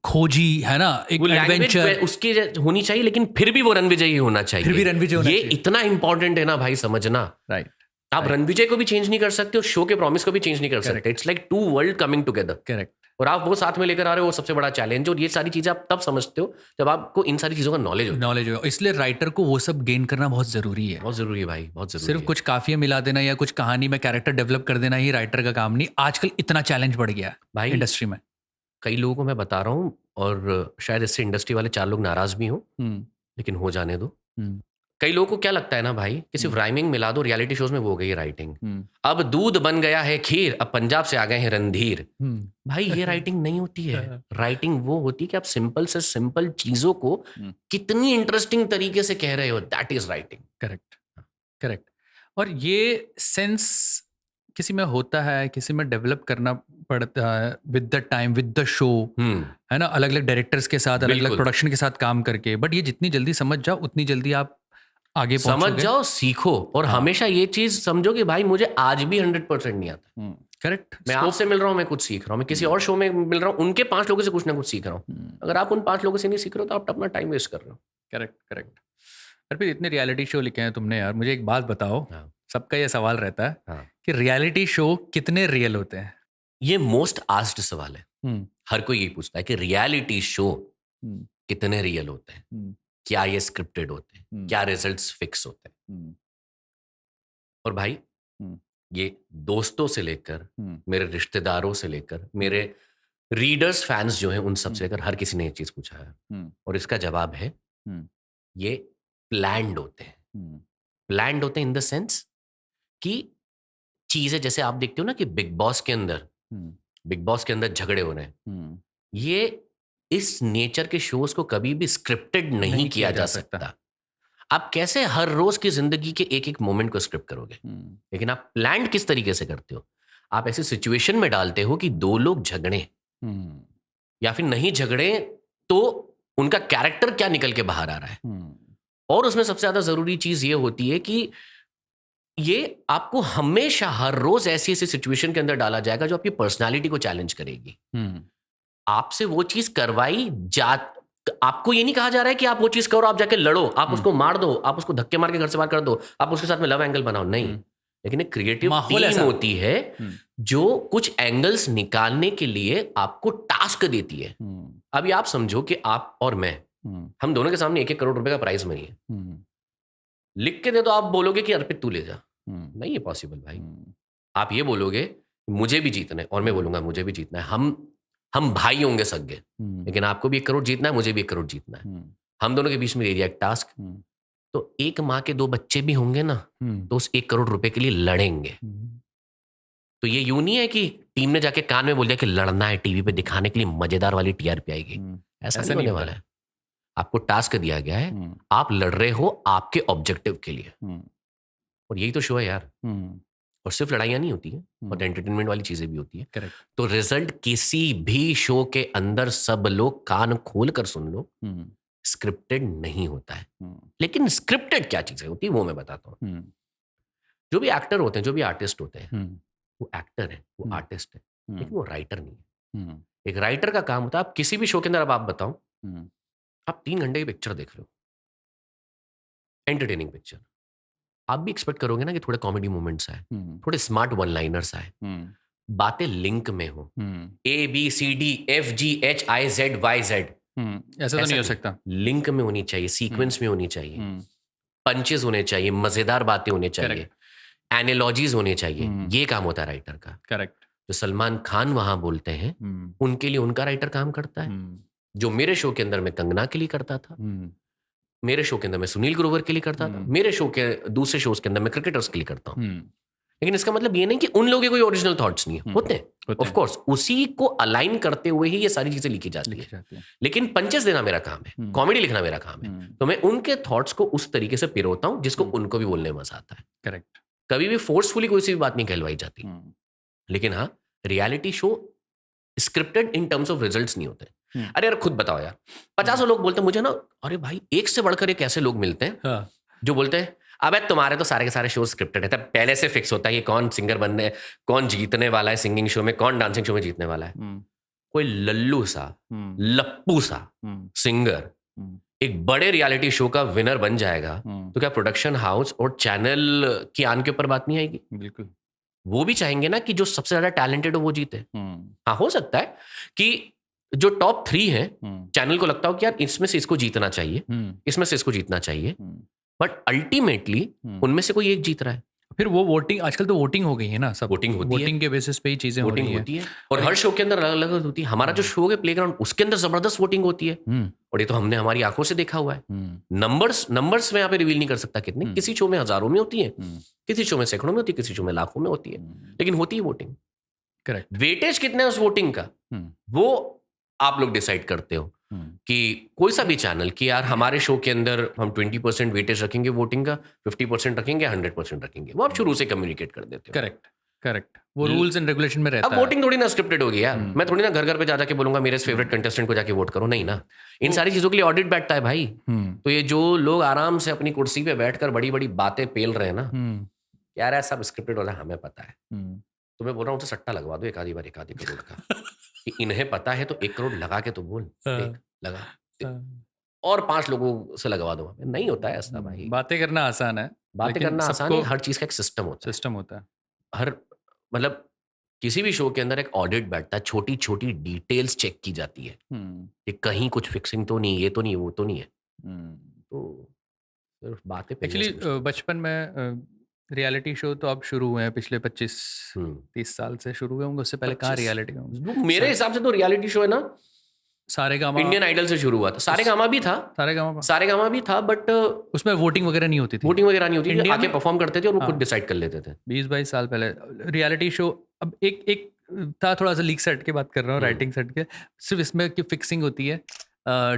Speaker 2: खोजी है ना, एक एडवेंचर
Speaker 1: उसकी होनी चाहिए, लेकिन फिर भी वो रणविजय ही होना चाहिए,
Speaker 2: फिर भी रणविजय होना
Speaker 1: ये
Speaker 2: चाहिए।
Speaker 1: इतना इंपॉर्टेंट है ना भाई, समझना।
Speaker 2: राइट,
Speaker 1: आप रणविजय को भी चेंज नहीं कर सकते और शो के प्रॉमिस को भी चेंज नहीं कर सकते। It's like two world coming together.
Speaker 2: Correct.
Speaker 1: और आप वो साथ में लेकर आ रहे हो, वो सबसे बड़ा चैलेंज। और ये सारी चीजें आप तब समझते हो जब आपको इन सारी चीजों का नॉलेज हो।
Speaker 2: इसलिए राइटर को वो सब गेन करना बहुत जरूरी है।
Speaker 1: बहुत जरूरी है भाई, बहुत जरूरी
Speaker 2: सिर्फ कुछ काफिया मिला देना या कुछ कहानी में कैरेक्टर डेवलप कर देना ही राइटर का काम नहीं। आजकल इतना चैलेंज बढ़ गया है
Speaker 1: भाई
Speaker 2: इंडस्ट्री में।
Speaker 1: कई लोगों को मैं बता रहा हूँ, और शायद इससे इंडस्ट्री वाले 4 लोग नाराज भी हों, लेकिन हो जाने दो। कई लोगों को क्या लगता है ना भाई, कि सिर्फ राइमिंग मिला दो, रियलिटी शोज में वो हो गई राइटिंग। अब दूध बन गया है खीर, अब पंजाब से आ गए हैं रणधीर। भाई ये राइटिंग नहीं होती है। राइटिंग वो होती है कि आप सिंपल से सिंपल चीजों को कितनी इंटरेस्टिंग तरीके से कह रहे हो, दैट इज राइटिंग।
Speaker 2: करेक्ट। और ये सेंस किसी में होता है, किसी में डेवलप करना पड़ता है with the time, with the show, है ना, अलग अलग डायरेक्टर्स के साथ, अलग अलग प्रोडक्शन के साथ काम करके। बट ये जितनी जल्दी समझ जाओ उतनी जल्दी आप आगे
Speaker 1: समझ जाओ, सीखो। और हमेशा ये चीज समझो कि भाई मुझे आज भी 100% नहीं आता।
Speaker 2: करेक्ट।
Speaker 1: मैं आपसे मिल रहा हूँ, मैं कुछ सीख रहा हूँ। मैं किसी और शो में मिल रहा हूँ, उनके 5 लोगों से कुछ ना कुछ सीख रहा हूँ। अगर आप उन 5 लोगों से नहीं सीख रहे हो तो आप अपना टाइम वेस्ट कर रहे हो।
Speaker 2: करेक्ट। फिर इतने रियलिटी शो लिखे हैं तुमने यार, मुझे एक बात बताओ। सबका ये सवाल रहता है कि रियलिटी शो कितने रियल होते हैं?
Speaker 1: ये मोस्ट आस्क्ड सवाल है। हर कोई यही पूछता है कि रियलिटी शो कितने रियल होते हैं, क्या ये स्क्रिप्टेड होते हैं, क्या रिजल्ट्स फिक्स होते हैं। और भाई ये दोस्तों से लेकर, मेरे रिश्तेदारों से लेकर, मेरे रीडर्स, फैंस जो हैं, उन सब से लेकर हर किसी ने ये चीज पूछा है। और इसका जवाब है ये प्लान्ड होते हैं। प्लान्ड होते हैं इन द सेंस कि चीजें, जैसे आप देखते हो ना कि बिग बॉस के अंदर झगड़े हो रहे हैं, ये इस नेचर के शोज को कभी भी स्क्रिप्टेड नहीं किया जा सकता। आप कैसे हर रोज की जिंदगी के एक एक मोमेंट को स्क्रिप्ट करोगे? लेकिन आप प्लान किस तरीके से करते हो? आप ऐसी सिचुएशन में डालते हो कि 2 लोग झगड़े, या फिर नहीं झगड़े तो उनका कैरेक्टर क्या निकल के बाहर आ रहा है। और उसमें सबसे ज्यादा जरूरी चीज ये होती है कि ये आपको हमेशा हर रोज ऐसी ऐसी सिचुएशन के अंदर डाला जाएगा जो आपकी पर्सनालिटी को चैलेंज करेगी। आपसे वो चीज करवाई आपको ये नहीं कहा जा रहा है कि आप वो चीज करो, आप जाके लड़ो, आप उसको मार दो, आप उसको धक्के मार के घर से बाहर कर दो, आप उसके साथ में लव एंगल बनाओ, नहीं। लेकिन एक क्रिएटिव टीम होती है जो कुछ एंगल्स निकालने के लिए आपको टास्क देती है। अभी आप समझो कि आप और मैं, हम दोनों के सामने 1-1 करोड़ रुपए का प्राइज मनी है, लिख के दे दो, आप बोलोगे कि अर्पित तू ले जा, नहीं है पॉसिबल भाई। आप ये बोलोगे मुझे भी जीतना है, और मैं बोलूंगा मुझे भी जीतना है। हम भाई होंगे सगे, लेकिन आपको भी 1 करोड़ जीतना है, मुझे भी 1 करोड़ जीतना है। हम दोनों के बीच में एरिया एक टास्क। तो एक माँ के 2 बच्चे भी होंगे ना, तो उस 1 करोड़ रुपए के लिए लड़ेंगे। तो ये यूं नहीं है कि टीम ने जाके कान में बोल दिया कि लड़ना है, टीवी पे दिखाने के लिए मजेदार वाली टीआरपी आएगी। ऐसा नहीं होने वाला है। आपको टास्क दिया गया है, आप लड़ रहे हो आपके ऑब्जेक्टिव के लिए। और यही तो शो है यार। और सिर्फ लड़ाइयाँ नहीं होती है, और एंटरटेनमेंट वाली चीजें भी होती है। करेक्ट। तो रिजल्ट किसी भी शो के अंदर, सब लोग कान खोल कर सुन लो, स्क्रिप्टेड नहीं होता है। लेकिन स्क्रिप्टेड क्या चीजें होती है वो मैं बताता हूँ। जो भी एक्टर होते हैं, जो भी आर्टिस्ट होते हैं, वो एक्टर है, वो आर्टिस्ट है, लेकिन वो राइटर नहीं है। एक राइटर का काम होता है, आप किसी भी शो के अंदर, अब आप बताओ, आप 3 घंटे की पिक्चर देख रहे हो, एंटरटेनिंग पिक्चर, आप भी एक्सपेक्ट करोगे ना कि थोड़े कॉमेडी मोमेंट्स आए, थोड़े स्मार्ट वन लाइनर्स आए, बातें लिंक में हो, ABCDFGHIZYZ,
Speaker 2: ऐसा तो नहीं हो सकता।
Speaker 1: लिंक में होनी चाहिए, सीक्वेंस में होनी चाहिए, पंचेस होने चाहिए, मजेदार बातें होने चाहिए, एनालॉजीज होने चाहिए। ये काम होता है राइटर का। करेक्ट। जो सलमान खान वहां बोलते हैं, उनके लिए उनका राइटर काम करता है। जो मेरे शो के अंदर मैं कंगना के लिए करता था, मेरे शो के अंदर मैं सुनील ग्रोवर के लिए करता था, मेरे शो के दूसरे शोज के अंदर मैं क्रिकेटर्स के लिए करता हूँ। लेकिन इसका मतलब ये नहीं कि उन लोगों के कोई ओरिजिनल थॉट्स नहीं है, होते हैं ऑफ कोर्स, उसी को अलाइन करते हुए ही ये सारी चीजें लिखी जाती है। लेकिन पंचेस देना मेरा काम है, कॉमेडी लिखना मेरा काम है। तो मैं उनके थॉट्स को उस तरीके से पिरोता हूं जिसको उनको भी बोलने में मजा आता है। करेक्ट। कभी भी फोर्सफुली कोई सी भी बात नहीं कहलवाई जाती। लेकिन हाँ, reality show scripted in terms of results नहीं होते। अरे यार खुद बताओ यार, 50 लोग बोलते हैं मुझे ना, अरे भाई एक से बढ़कर एक ऐसे लोग मिलते हैं जो बोलते हैं अबे तुम्हारे तो सारे के सारे शो स्क्रिप्टेड है, तब पहले से फिक्स होता है कि कौन सिंगर बनने, कौन जीतने वाला है सिंगिंग शो में, कौन डांसिंग शो में जीतने वाला है। कोई लल्लू सा, लप्पू सा सिंगर एक बड़े रियलिटी शो का विनर बन जाएगा तो क्या प्रोडक्शन हाउस और चैनल की आन के ऊपर बात नहीं आएगी?
Speaker 2: बिल्कुल।
Speaker 1: वो भी चाहेंगे ना कि जो सबसे ज्यादा टैलेंटेड हो वो जीते। हाँ, हो सकता है कि जो टॉप 3 है चैनल को लगता हो कि यार इसमें से इसको जीतना चाहिए, इसमें से इसको जीतना चाहिए, बट अल्टीमेटली उनमें से कोई एक जीत रहा है।
Speaker 2: फिर वो वोटिंग, आजकल तो वोटिंग हो गई है ना, सब
Speaker 1: वोटिंग होती है,
Speaker 2: वोटिंग के बेसिस पे ही चीजें हो रही
Speaker 1: होती है और हर शो के अंदर अलग अलग होती है। हमारा जो शो है प्लेग्राउंड, उसके अंदर जबरदस्त वोटिंग होती है और ये तो हमने हमारी आंखों से देखा हुआ है। नंबर्स में यहाँ पे रिवील नहीं कर सकता कितने, किसी शो में हजारों में होती है, किसी शो में सैकड़ों में होती है, किसी शो में लाखों में होती है, लेकिन होती है वोटिंग।
Speaker 2: करेक्ट।
Speaker 1: वेटेज कितना है उस वोटिंग का वो आप लोग डिसाइड करते हो कि कोई सा भी चैनल कि यार हमारे शो के अंदर हम 20% वेटेज रखेंगे वोटिंग का, 50% रखेंगे, 100% रखेंगे, वो आप शुरू से कम्युनिकेट कर देते हो।
Speaker 2: करेक्ट। वो रूल्स एंड रेगुलेशन में रहता है।
Speaker 1: अब वोटिंग थोड़ी ना स्क्रिप्टेड होगी यार, मैं थोड़ी ना घर घर पे जा जाके बोलूंगा मेरे फेवरेट कंटेस्टेंट को जाके वोट करो, नहीं ना। इन सारी चीजों के लिए ऑडिट बैठता है भाई। तो ये जो लोग आराम से अपनी कुर्सी पे बैठकर बड़ी बड़ी बातें पेल रहे हैं ना, यार ऐसा सब स्क्रिप्टेड होता है, हमें पता है। तो मैं बोल रहा हूँ सट्टा लगवा दो एक आधी बार 1 आधी करोड़ का कि इन्हें पता है तो 1 करोड़ लगा के तो बोल, देख लगा, और 5 लोगों से लगवा दो। नहीं होता है ऐसा भाई।
Speaker 2: बातें करना आसान है,
Speaker 1: बातें करना आसान है, हर चीज का एक सिस्टम होता है। हर मतलब किसी भी शो के अंदर एक ऑडिट बैठता है, छोटी छोटी डिटेल्स चेक की जाती है कि कहीं कुछ फिक्सिंग तो नहीं, ये तो नहीं, वो तो नहीं है। तो सिर्फ बातें पे
Speaker 2: एक्चुअली बचपन में रियलिटी शो तो अब शुरू हुए हैं, पिछले 25-30 साल से शुरू हुए होंगे, उससे पहले कहाँ रियलिटी होंगे?
Speaker 1: मेरे हिसाब से तो रियलिटी शो है ना,
Speaker 2: सारेगामा,
Speaker 1: इंडियन आइडल से शुरू हुआ था। सारेगामा भी था बट
Speaker 2: उसमें वोटिंग वगैरह नहीं होती थी।
Speaker 1: वोटिंग वगैरह नहीं होती थी, आके परफॉर्म करते थे और वो खुद डिसाइड कर लेते थे।
Speaker 2: 20-22 साल पहले रियलिटी शो। अब एक था, थोड़ा सा लीक सेट की बात कर रहा हूँ, राइटिंग सेट के, सिर्फ इसमें की फिक्सिंग होती है।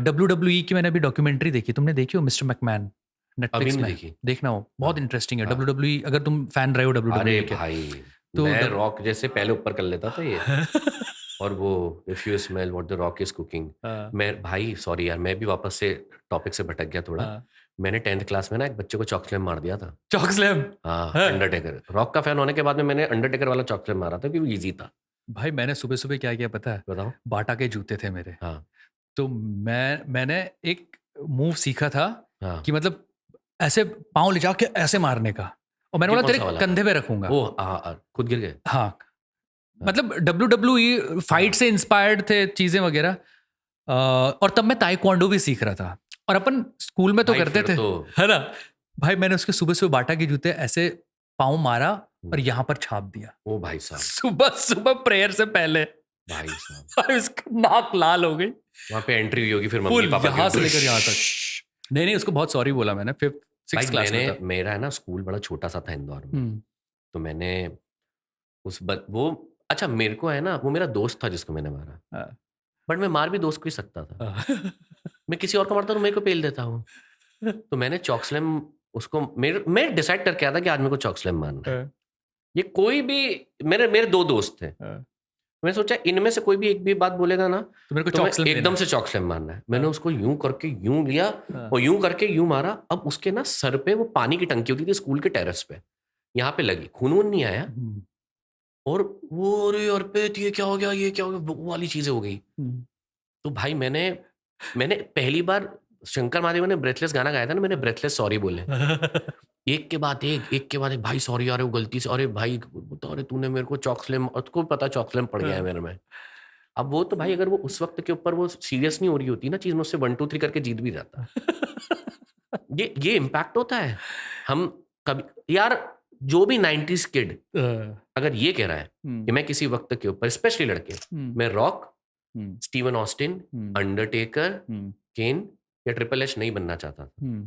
Speaker 2: WWE की मैंने अभी डॉक्यूमेंट्री देखी, तुमने देखी हो मिस्टर मैकमैन? नेटफ्लिक्स में देखी, देखना हो, बहुत इंटरेस्टिंग है। WWE, अगर तुम फैन रहे हो WWE के,
Speaker 1: भाई तो मैं रॉक जैसे पहले ऊपर कर लेता था ये और वो if you smell what the rock is cooking. मैं भाई सॉरी यार, मैं भी वापस से टॉपिक से भटक गया थोड़ा। मैंने 10th क्लास में ना एक बच्चे को चॉक स्लैम मार दिया था।
Speaker 2: Chalk slam?
Speaker 1: हाँ, अंडरटेकर। रॉक का फैन होने के बाद में मैंने अंडरटेकर वाला चॉक स्लैम मारा था क्योंकि वो इजी था।
Speaker 2: भाई मैंने सुबह सुबह क्या किया पता है?
Speaker 1: बताओ।
Speaker 2: बाटा के जूते थे मेरे।
Speaker 1: हाँ।
Speaker 2: तो मैंने एक मूव सीखा था कि मतलब ऐसे पाँव ले जाके ऐसे मारने का, और मैंने बोला तेरे कंधे पे रखूंगा।
Speaker 1: खुद गिर गए?
Speaker 2: हाँ, मतलब WWE फाइट से इंस्पायर्ड थे चीजें वगैरह। और तब मैं ताइक्वांडो भी सीख रहा था, और अपन स्कूल में तो करते थे, है ना भाई। मैंने उसके सुबह सुबह बाटा के जूते ऐसे पाँव मारा और यहाँ पर छाप दिया।
Speaker 1: ओ भाई साहब,
Speaker 2: सुबह सुबह प्रेयर से पहले
Speaker 1: भाई साहब
Speaker 2: उसका नाक लाल हो गई।
Speaker 1: वहाँ पे एंट्री हुई होगी फिर मम्मी पापा
Speaker 2: यहाँ से लेकर यहाँ तक। नहीं, उसको बहुत सॉरी बोला मैंने 5th-6th क्लास में।
Speaker 1: मेरा है ना स्कूल बड़ा छोटा सा था इंदौर में, तो मैंने वो अच्छा मेरे को है ना, वो मेरा दोस्त था जिसको मैंने मारा, बट मैं मार भी दोस्त को ही सकता था। मैं किसी और को मारता तो मेरे को पेल देता हूँ। तो मैंने चॉक स्लैम उसको मैं डिसाइड करके आया था कि आज मेरे को चॉक स्लैम मारना है। ये कोई भी मेरे 2 दोस्त थे, मैंने सोचा इनमें से कोई भी एक भी बात बोलेगा ना तो मेरे को एकदम से चॉक स्लैम मारना है। मैंने उसको यूं करके यूं लिया और यूं करके यूं मारा। अब उसके ना सर पे वो पानी की टंकी होती थी स्कूल के टेरेस पे, यहाँ पे लगी, खून नहीं आया, और वो अरे अर्पित ये क्या हो गया, ये क्या हो गया, वो वाली चीजें हो गई। तो भाई मैंने पहली बार शंकर महादेवन ने ब्रेथलेस गाना गाया था ना, मैंने ब्रेथलेस सॉरी बोले एक के बाद एक भाई सॉरी यार वो गलती से, अरे भाई अरे तूने मेरे को चॉक स्लैम, उसको पता चॉक स्लैम पड़ गया है मेरे में। अब वो तो भाई अगर वो उस वक्त के ऊपर वो सीरियस नहीं हो रही होती ना चीज, मुझसे 1 2 3 करके जीत भी जाता। ये इम्पैक्ट होता है। हम कभी यार जो भी 90s किड अगर ये कह रहा है कि मैं किसी वक्त के ऊपर, स्पेशली लड़के, मैं रॉक, स्टीवन ऑस्टिन, अंडरटेकर, केन या ट्रिपल एच नहीं बनना चाहता था,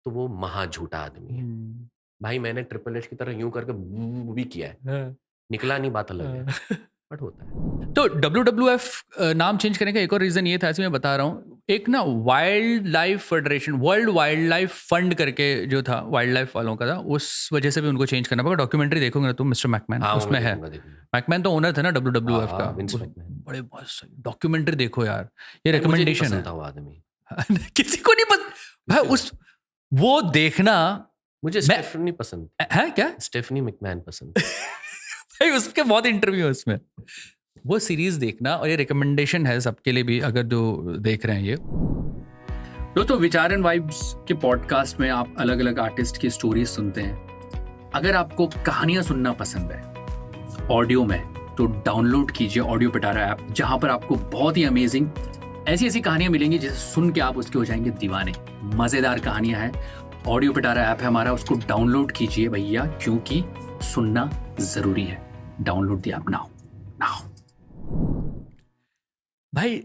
Speaker 1: तो वो महा झूठा आदमी है भाई। मैंने ट्रिपल एच की तरह यूं करके भी किया है, निकला नहीं, बात अलग है, बट होता है।
Speaker 2: तो WWF नाम चेंज करने का एक और रीज़न ये था, ऐसे मैं बता रहा हूँ, एक ना wild life federation, world wild life fund करके जो था, वाइल्ड लाइफ वालों का था, उस वजह से भी उनको चेंज करना पड़ा। डॉक्यूमेंट्री देखोगे ना तुम, मिस्टर मैकमैन
Speaker 1: हाँ,
Speaker 2: उसमें है। मैकमैन तो ओनर था ना WWF
Speaker 1: हाँ,
Speaker 2: का।
Speaker 1: Vince McMahon.
Speaker 2: बड़े बहुत डॉक्यूमेंट्री देखो यार, ये
Speaker 1: मुझे नहीं
Speaker 2: रिकमेंडेशन
Speaker 1: पसंद
Speaker 2: है।
Speaker 1: था वो आदमी।
Speaker 2: किसी को नहीं पसंद भाई, उस वो देखना।
Speaker 1: मुझे स्टेफनी पसंद
Speaker 2: है क्या?
Speaker 1: स्टेफनी मैकमैन पसंद
Speaker 2: भाई उसके बहुत इंटरव्यू है उसमें। वो सीरीज देखना, और ये रिकमेंडेशन है सबके लिए भी, अगर जो देख रहे हैं ये। दोस्तों, विचार एंड वाइब्स के पॉडकास्ट में आप अलग अलग आर्टिस्ट की स्टोरीज सुनते हैं। अगर आपको कहानियां सुनना पसंद है ऑडियो में, तो डाउनलोड कीजिए ऑडियो पिटारा ऐप, जहां पर आपको बहुत ही अमेजिंग ऐसी ऐसी कहानियां मिलेंगी जिसे सुन के आप उसके हो जाएंगे दीवाने। मजेदार कहानियां हैं। ऑडियो पिटारा ऐप है हमारा, उसको डाउनलोड कीजिए भैया, क्योंकि सुनना जरूरी है। Download the app now now. भाई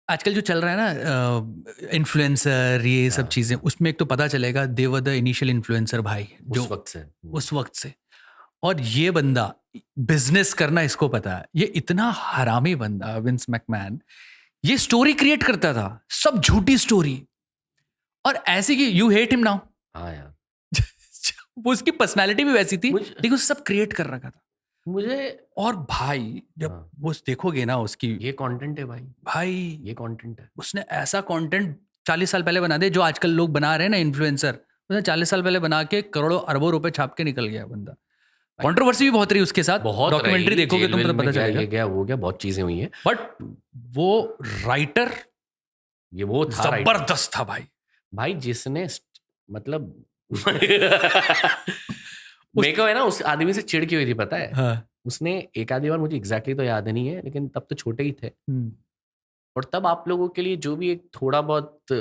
Speaker 2: आजकल जो चल रहा है ना, इन्फ्लुएंसर, ये सब चीजें, उसमें एक तो पता चलेगा दे वर द इनिशियल इन्फ्लुएंसर भाई, जो उस वक्त से। और ये बंदा बिजनेस करना इसको पता है। ये इतना हरामी बंदा विंस मैकमैन, ये स्टोरी क्रिएट करता था, सब झूठी स्टोरी, और ऐसे कि यू हेट हिम नाउ।
Speaker 1: हाँ यार,
Speaker 2: वो उसकी पर्सनालिटी भी वैसी थी, लेकिन उसे सब क्रिएट कर रखा था
Speaker 1: मुझे।
Speaker 2: और भाई जब वो देखोगे ना उसकी,
Speaker 1: ये कंटेंट है भाई, ये कंटेंट है।
Speaker 2: उसने ऐसा कंटेंट 40 साल पहले बना दे, जो आजकल लोग बना रहे हैं ना इन्फ्लुएंसर, उसने 40 साल पहले बना के करोड़ों अरबों रुपए छाप के निकल गया बंदा। कंट्रोवर्सी भी बहुत रही उसके साथ,
Speaker 1: बहुत
Speaker 2: डॉक्यूमेंट्री देखोगे तुम तो पता चलेगा।
Speaker 1: ये गया वो गया, बहुत चीजें हुई हैं,
Speaker 2: बट वो राइटर,
Speaker 1: ये वो था
Speaker 2: जबरदस्त था भाई
Speaker 1: जिसने मतलब मेरे को है ना उस आदमी से चिढ़ की हुई थी, पता है।
Speaker 2: हाँ।
Speaker 1: उसने एक आधी बार, मुझे एग्जैक्टली तो याद नहीं है, लेकिन तब तो छोटे ही थे, और तब आप लोगों के लिए जो भी एक थोड़ा बहुत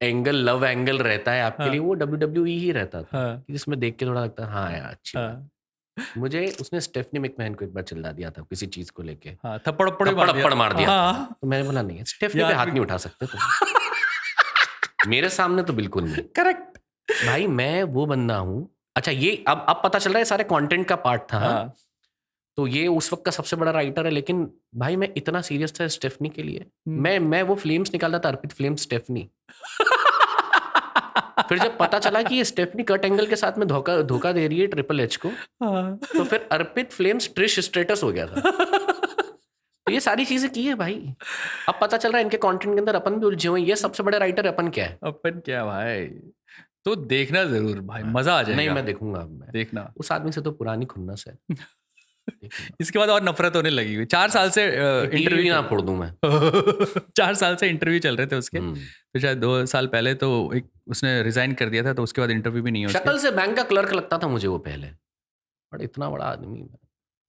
Speaker 1: एंगल, लव एंगल रहता है आपके लिए, वो WWE ही रहता था, जिसमें देख के थोड़ा लगता है हाँ यार अच्छी बात। मुझे उसने स्टेफनी मैकमैन को एक बार चिल्ला दिया था किसी चीज को लेके, थप्पड़ मार दिया। तो मैंने बोला नहीं, स्टेफनी पे हाथ नहीं उठा सकते तुम मेरे सामने तो बिल्कुल नहीं।
Speaker 2: करेक्ट
Speaker 1: भाई, मैं वो बंदा हूँ। अच्छा, ये अब पता चल रहा है सारे कंटेंट का पार्ट था। तो ये उस वक्त का सबसे बड़ा राइटर है, लेकिन भाई मैं इतना सीरियस था स्टेफनी के लिए। मैं वो फ्लेम्स निकालता था, अर्पित फ्लेम्स स्टेफनी। फिर जब पता चला कि ये स्टेफनी कट एंगल के साथ में धोखा दे रही है ट्रिपल एच को, तो फिर अर्पित फ्लेम्स ट्रिश स्टेटस हो गया था। तो ये सारी चीजें की है भाई। अब पता चल रहा है इनके कंटेंट के अंदर अपन भी उलझे हुए। ये सबसे बड़े राइटर अपन क्या है?
Speaker 2: अपन क्या भाई? तो देखना जरूर भाई, मजा आ जाएगा।
Speaker 1: नहीं, मैं देखूंगा।
Speaker 2: देखना,
Speaker 1: उस आदमी से तो पुरानी खुन्नस है।
Speaker 2: इसके बाद और नफरत होने लगी हुई। 4 साल से इंटरव्यू
Speaker 1: ना फोड़ दूं मैं।
Speaker 2: 4 साल से इंटरव्यू चल रहे थे उसके। तो शायद 2 साल पहले तो एक उसने रिजाइन कर दिया था, तो उसके बाद इंटरव्यू भी नहीं हुआ।
Speaker 1: शक्ल से बैंक का क्लर्क लगता था मुझे वो पहले, बट इतना बड़ा आदमी,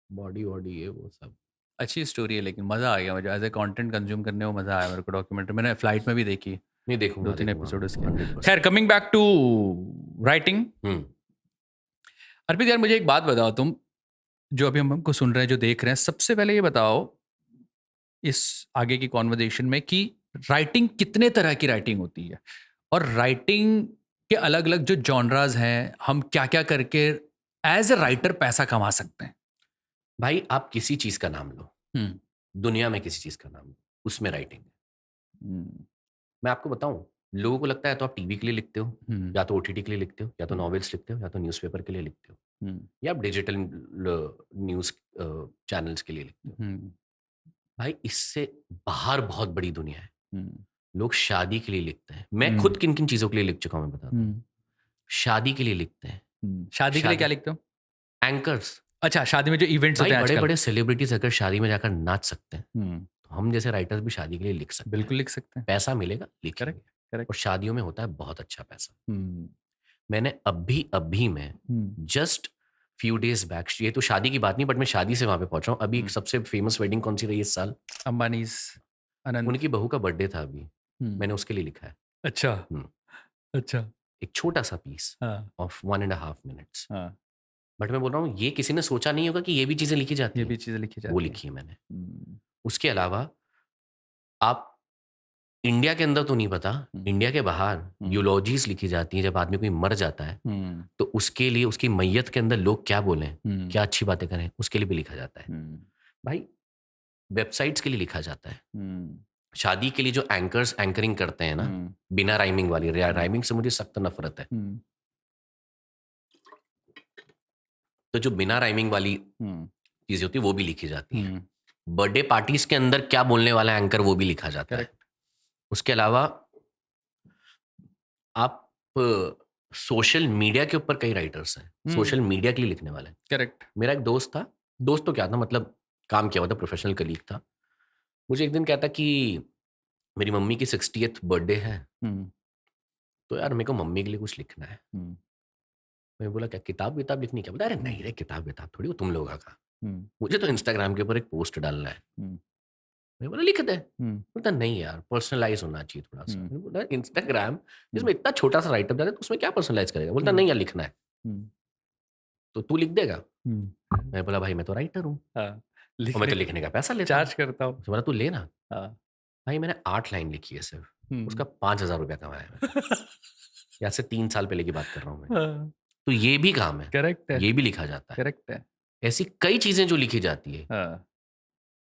Speaker 1: बॉडी वॉडी ये वो सब।
Speaker 2: अच्छी स्टोरी है, लेकिन मजा आ गया मुझे एज ए कंटेंट कंज्यूम करने में। मजा आया मेरे को। डॉक्यूमेंट्री मैंने फ्लाइट में भी देखी।
Speaker 1: नहीं देखूंगा
Speaker 2: 2-3 एपिसोड उसके।
Speaker 1: 100%।
Speaker 2: खैर, कमिंग बैक टू राइटिंग, अर्पित यार मुझे एक बात बताओ, तुम जो अभी हमको सुन रहे हैं, जो देख रहे हैं, सबसे पहले ये बताओ इस आगे की कॉन्वर्जेशन में कि राइटिंग कितने तरह की राइटिंग होती है, और राइटिंग के अलग अलग जो जॉनराज हैं, हम क्या क्या करके एज ए राइटर पैसा कमा सकते हैं।
Speaker 1: भाई, आप किसी चीज का नाम लो, दुनिया में किसी चीज का नाम लो, उसमें राइटिंग है। मैं आपको बताऊं, लोगों को लगता है तो आप टीवी के लिए लिखते हो, या तो OTT के लिए लिखते हो, या तो नॉवेल्स लिखते हो, या तो न्यूज़पेपर के लिए लिखते हो, या आप डिजिटल न्यूज़ चैनल्स के लिए लिखते हो। भाई, इससे बाहर बहुत बड़ी दुनिया है। लोग शादी के लिए लिखते हैं। मैं खुद किन किन चीजों के लिए लिख चुका हूं, मैं बताता हूँ। शादी के लिए लिखते हैं।
Speaker 2: शादी के लिए क्या लिखते हो?
Speaker 1: एंकर्स।
Speaker 2: अच्छा, शादी में जो इवेंट्स होते हैं आजकल।
Speaker 1: बड़े बड़े सेलिब्रिटीज अगर शादी में जाकर नाच सकते हैं, तो हम जैसे राइटर्स भी शादी के लिए लिख सकते हैं।
Speaker 2: बिल्कुल लिख सकते हैं।
Speaker 1: पैसा मिलेगा, लिखेंगे।
Speaker 2: करेक्ट।
Speaker 1: और शादियों में होता है बहुत अच्छा पैसा। मैंने अभी में जस्ट फ्यू डेज बैक, ये तो शादी की बात नहीं, बट मैं शादी से वहां पे पहुंच रहा हूँ। अभी सबसे फेमस वेडिंग कौन सी रही इस साल?
Speaker 2: अंबानीज अनंत।
Speaker 1: उनकी बहू का बर्थडे था अभी। मैंने उसके लिए लिखा है।
Speaker 2: अच्छा।
Speaker 1: एक छोटा सा पीस ऑफ 1.5 minutes। बट मैं बोल रहा हूँ, ये किसी ने सोचा नहीं होगा कि ये भी चीजें लिखी जाती हैं। वो लिखी है मैंने। उसके अलावा आप इंडिया के अंदर तो नहीं पता, इंडिया के बाहर यूलॉजीज लिखी जाती हैं जब आदमी कोई मर जाता है, तो उसके लिए उसकी मैयत के अंदर लोग क्या बोलें, क्या अच्छी बातें करें, उसके लिए भी लिखा जाता है भाई। वेबसाइट्स के लिए लिखा जाता है, शादी के लिए जो एंकर्स एंकरिंग करते हैं ना, बिना राइमिंग वाली, राइमिंग से मुझे सख्त नफरत है, तो जो बिना राइमिंग वाली चीजें होती है वो भी लिखी जाती है। बर्थडे पार्टीज के अंदर क्या बोलने वाला एंकर वो भी लिखा जाता है। उसके अलावा आप सोशल मीडिया के ऊपर कई राइटर्स हैं, सोशल मीडिया के लिए लिखने वाले।
Speaker 2: करेक्ट।
Speaker 1: मेरा एक दोस्त था, दोस्त तो क्या था, मतलब काम किया हुआ था, प्रोफेशनल कलीग था। मुझे एक दिन कहता कि मेरी मम्मी की 60th बर्थडे है, तो यार मेरे को मम्मी के लिए कुछ लिखना है। मैं बोला क्या किताब विताब लिखनी, क्या बोला, अरे नहीं रे किताब विताब थोड़ी, वो तुम लोगों का, मुझे तो इंस्टाग्राम के ऊपर एक पोस्ट डालना है। मैं बोला लिख दे। बोलता नहीं यार पर्सनलाइज होना चाहिए थोड़ा सा। मैंने बोला इंस्टाग्राम जिसमें इतना छोटा सा राइटअप जाता है तो उसमें क्या पर्सनलाइज करेगा। बोलता नहीं यार लिखना है, तो तू लिख देगा। मैं बोला भाई मैं तो राइटर हूँ और मैं तो लिखने का पैसा लेता
Speaker 2: चार्ज करता हूँ।
Speaker 1: बोला तू लेना। भाई मैंने 8 लाइन लिखी है सिर्फ, उसका 5,000 रुपया कमाया है। या से 3 साल पहले की बात कर रहा हूँ मैं। तो ये भी काम है,
Speaker 2: करेक्ट है,
Speaker 1: ये भी लिखा जाता है।
Speaker 2: करेक्ट है।
Speaker 1: ऐसी कई चीजें जो लिखी जाती है।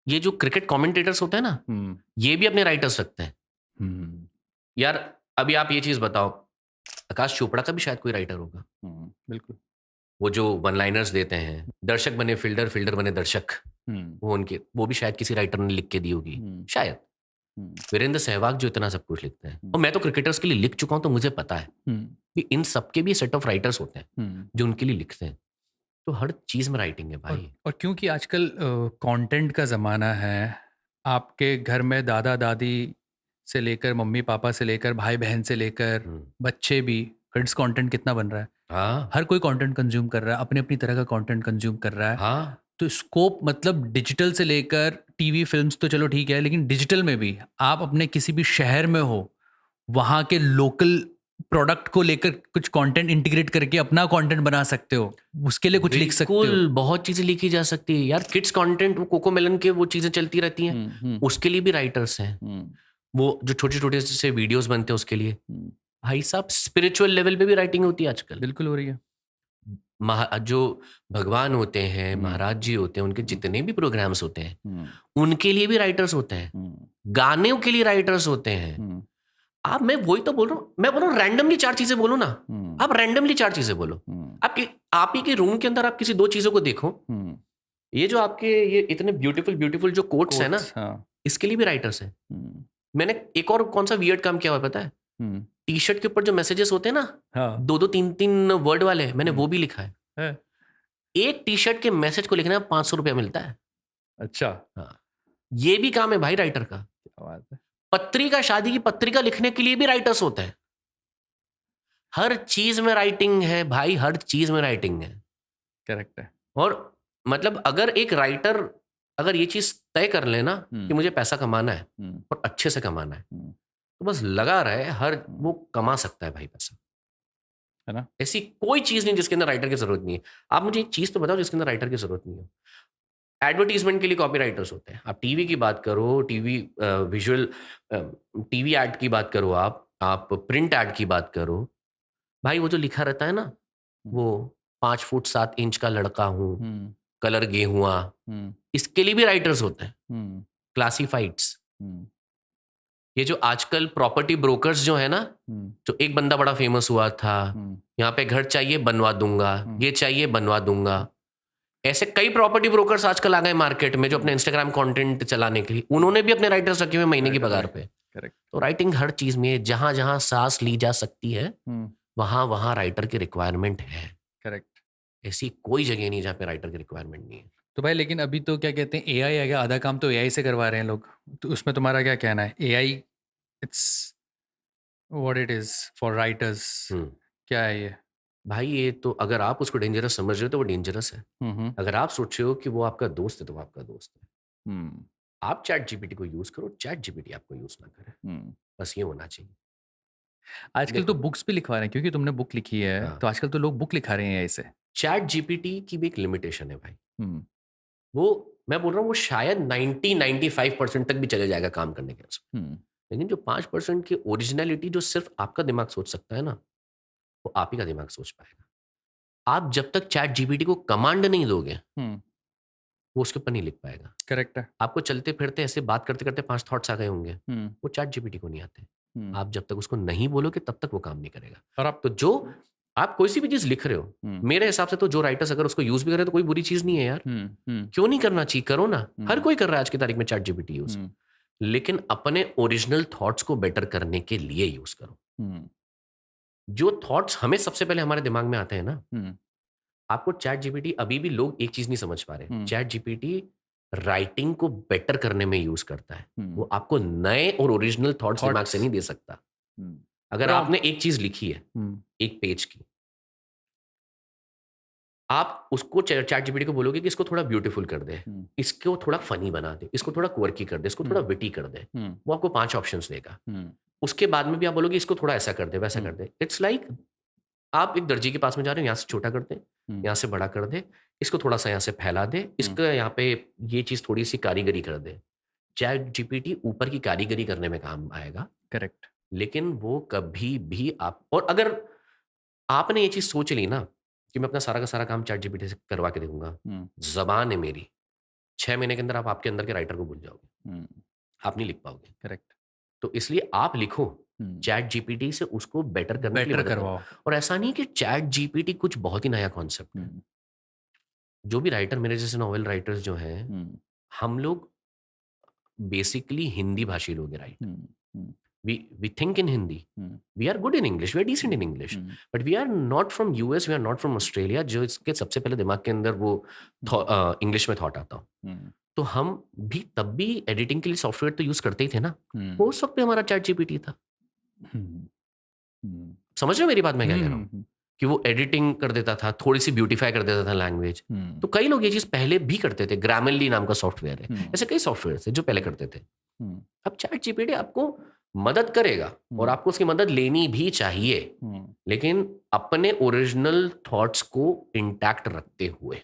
Speaker 1: ये जो क्रिकेट कमेंटेटर्स होते हैं ना, ये भी अपने राइटर्स रखते हैं। यार अभी आप ये चीज बताओ, आकाश चोपड़ा का भी शायद कोई राइटर होगा।
Speaker 2: बिल्कुल।
Speaker 1: वो जो वन लाइनर्स देते हैं, दर्शक बने फील्डर, फील्डर बने दर्शक, वो भी शायद किसी राइटर ने लिख के दी होगी शायद। वीरेंद्र सहवाग जो इतना सब कुछ लिखते हैं, और मैं तो क्रिकेटर्स के लिए लिख चुका हूं तो मुझे पता है कि इन सबके भी सेट ऑफ राइटर्स होते हैं जो उनके लिए लिखते हैं। तो हर चीज में राइटिंग है भाई।
Speaker 2: और क्योंकि आजकल कंटेंट का ज़माना है, आपके घर में दादा दादी से लेकर मम्मी पापा से लेकर भाई बहन से लेकर बच्चे भी, किड्स कंटेंट कितना बन रहा है।
Speaker 1: हाँ
Speaker 2: हर कोई कंटेंट कंज्यूम कर रहा है, अपने अपनी तरह का कंटेंट कंज्यूम कर रहा है।
Speaker 1: हाँ
Speaker 2: तो स्कोप मतलब डिजिटल से लेकर टीवी फिल्म्स तो चलो ठीक है, लेकिन डिजिटल में भी आप अपने किसी भी शहर में हो, वहाँ के लोकल प्रोडक्ट को लेकर कुछ कंटेंट इंटीग्रेट करके अपना कंटेंट बना सकते हो, उसके लिए कुछ लिख सकते हो।
Speaker 1: बिल्कुल, बहुत चीजें लिखी जा सकती है यार। किड्स कंटेंट, वो कोको मेलन के वो चीजें चलती रहती हैं, उसके लिए भी राइटर्स हैं। वो जो छोटे छोटे से वीडियोस बनते हैं उसके लिए, भाई साहब स्पिरिचुअल लेवल पे भी राइटिंग होती है आजकल।
Speaker 2: बिल्कुल हो रही है।
Speaker 1: जो भगवान होते हैं, महाराज जी होते हैं, उनके जितने भी प्रोग्राम्स होते हैं उनके लिए भी राइटर्स होते हैं। गाने के लिए राइटर्स होते हैं। आप, मैं वही तो बोल रहा हूँ, मैं बोल रहा हूँ रैंडमली 4 चीजें बोलो ना। आप रैंडमली 4 चीजें बोलो। आप ही के रूम के अंदर आप किसी 2 चीजों को देखो। ये जो आपके ये इतने ब्यूटीफुल ब्यूटीफुल जो कोट्स है ना, इसके लिए भी राइटर्स हैं। मैंने एक और कौन सा वियर्ड काम किया हुआ पता है? टी शर्ट के ऊपर जो मैसेजेस होते हैं ना, 2-2 3-3 वर्ड वाले, मैंने वो भी लिखा है। एक टी शर्ट के मैसेज को लिखना 500 रुपया मिलता है।
Speaker 2: अच्छा।
Speaker 1: हाँ, ये भी काम है भाई राइटर का।
Speaker 2: क्या बात है।
Speaker 1: पत्रिका, शादी की पत्रिका लिखने के लिए भी राइटर्स होते हैं। हर चीज में राइटिंग है भाई, हर चीज में राइटिंग है।
Speaker 2: करेक्ट है।
Speaker 1: और मतलब अगर एक राइटर अगर ये चीज तय कर लेना कि मुझे पैसा कमाना है और अच्छे से कमाना है, तो बस लगा रहे, हर वो कमा सकता है भाई पैसा,
Speaker 2: है ना।
Speaker 1: ऐसी कोई चीज नहीं जिसके अंदर राइटर की जरूरत नहीं है। आप मुझे एक चीज तो बताओ जिसके अंदर राइटर की जरूरत नहीं है। एडवर्टीजमेंट के लिए कॉपी राइटर्स होते हैं। आप टीवी की बात करो, टीवी विजुअल टीवी एड की बात करो, आप प्रिंट एड की बात करो, भाई वो जो लिखा रहता है ना, वो 5 फुट 7 इंच का लड़का हूँ, कलर गेहुआ, इसके लिए भी राइटर्स होते हैं। क्लासिफाइड्स, ये जो आजकल प्रॉपर्टी ब्रोकर्स जो है ना, जो एक बंदा बड़ा फेमस हुआ था, यहाँ पे घर चाहिए बनवा दूंगा, ये चाहिए बनवा दूंगा, ऐसे कई प्रॉपर्टी ब्रोकर्स आजकल आ गए मार्केट में जो अपने इंस्टाग्राम कंटेंट चलाने के लिए, उन्होंने भी अपने राइटर्स रखे हुए महीने की पगार पे। तो राइटिंग हर चीज में, जहां जहां सांस ली जा सकती है वहां वहां राइटर की रिक्वायरमेंट है।
Speaker 2: करेक्ट।
Speaker 1: ऐसी कोई जगह नहीं जहाँ पे राइटर की रिक्वायरमेंट नहीं है।
Speaker 2: तो भाई लेकिन अभी तो क्या कहते हैं, एआई आ गया, आधा काम तो एआई से करवा रहे हैं लोग। तो उसमें तुम्हारा क्या कहना है? AI it's what it is for writers, क्या है ये?
Speaker 1: भाई ये तो अगर आप उसको डेंजरस समझ रहे हो तो वो डेंजरस है। अगर आप सोच रहे हो कि वो आपका दोस्त है तो वो आपका दोस्त है। आप चैट जीपीटी को यूज करो, चैट जीपीटी आपको यूज ना करे, बस ये होना चाहिए।
Speaker 2: आजकल तो बुक्स भी लिखवा रहे हैं, क्योंकि तुमने बुक लिखी है तो आजकल तो लोग बुक लिखा रहे हैं ऐसे।
Speaker 1: चैट जीपीटी की भी एक लिमिटेशन है भाई। वो मैं बोल रहा हूँ वो शायद 90-95% तक भी चले जाएगा काम करने के लिए। लेकिन जो 5% की ओरिजिनलिटी जो सिर्फ आपका दिमाग सोच सकता है ना, वो आप ही का दिमाग सोच पाएगा। आप जब तक चैट जीपीटी को कमांड नहीं दोगे, वो उसके ऊपर नहीं लिख पाएगा।
Speaker 2: करेक्ट है।
Speaker 1: आपको चलते फिरते ऐसे बात करते करते 5 थॉट्स आ गए होंगे, वो चैट जीपीटी को नहीं आते। आप जब तक उसको नहीं बोलोगे तब तक वो काम नहीं करेगा।
Speaker 2: और आप
Speaker 1: तो जो आप कोई सी भी चीज लिख रहे हो, मेरे हिसाब से तो जो राइटर्स अगर उसको यूज भी कर रहे हो तो कोई बुरी चीज नहीं है यार। क्यों नहीं करना चाहिए? करो ना। हर कोई कर रहा है आज की तारीख में चैट जीपीटी यूज, लेकिन अपने ओरिजिनल थॉट्स को बेटर करने के लिए यूज करो। जो थॉट्स हमें सबसे पहले हमारे दिमाग में आते हैं ना, आपको चैट जीपीटी, अभी भी लोग एक चीज नहीं समझ पा रहे, चैट जीपीटी राइटिंग को बेटर करने में यूज करता है। वो आपको नए और ओरिजिनल थॉट्स दिमाग से नहीं दे सकता। अगर आपने एक चीज लिखी है एक पेज की, आप उसको चैट जीपीटी को बोलोगे कि इसको थोड़ा ब्यूटीफुल कर दे, इसको थोड़ा फनी बना दे, इसको थोड़ा क्वर्की कर दे, इसको थोड़ा विटी कर दे, वो आपको 5 ऑप्शंस देगा। उसके बाद में भी आप बोलोगे इसको थोड़ा ऐसा कर दे, वैसा कर दे। इट्स लाइक आप एक दर्जी के पास में जा रहे हो, यहाँ से छोटा कर दे, यहाँ से बड़ा कर दे, इसको थोड़ा सा यहाँ से फैला दे, इसको यहाँ पे ये चीज थोड़ी सी कारीगरी कर दे। चैट जीपीटी ऊपर की कारीगरी करने में काम आएगा,
Speaker 2: करेक्ट,
Speaker 1: लेकिन वो कभी भी आप, और अगर आपने ये चीज सोच ली ना कि मैं अपना सारा का सारा काम चैट जीपीटी से करवा के देखूंगा, जबान है मेरी, 6 महीने के अंदर आप आपके अंदर के राइटर को भूल जाओगे, आप नहीं लिख पाओगे।
Speaker 2: करेक्ट।
Speaker 1: तो इसलिए आप लिखो, चैट जीपीटी से उसको बेटर करने के लिए मदद करो। और ऐसा नहीं कि चैट जीपीटी कुछ बहुत ही नया कॉन्सेप्ट है। जो भी राइटर, मेरे जैसे नॉवेल राइटर्स जो हैं, हम लोग बेसिकली हिंदी भाषी लोग हैं, right? we think in Hindi, we are good in English, we are decent in English, but we are not from US, we are not from Australia, जो इसके सबसे पहले दिमाग के अंदर वो इंग्लिश में थॉट आता हो। तो हम भी तब भी एडिटिंग के लिए सॉफ्टवेयर तो यूज करते ही थे ना, वो उस वक्त पे हमारा चैट जीपीटी था। समझ रहे हो मेरी बात मैं क्या कह रहा हूँ? कि वो एडिटिंग कर देता था, थोड़ी सी ब्यूटीफाई कर देता था लैंग्वेज। तो कई लोग ये चीज पहले भी करते थे। ग्रामरली नाम का सॉफ्टवेयर है, ऐसे कई सॉफ्टवेयर थे जो पहले करते थे। अब चैट जीपीटी आपको मदद करेगा और आपको उसकी मदद लेनी भी चाहिए, लेकिन अपने ओरिजिनल थॉट्स को इंटैक्ट रखते हुए।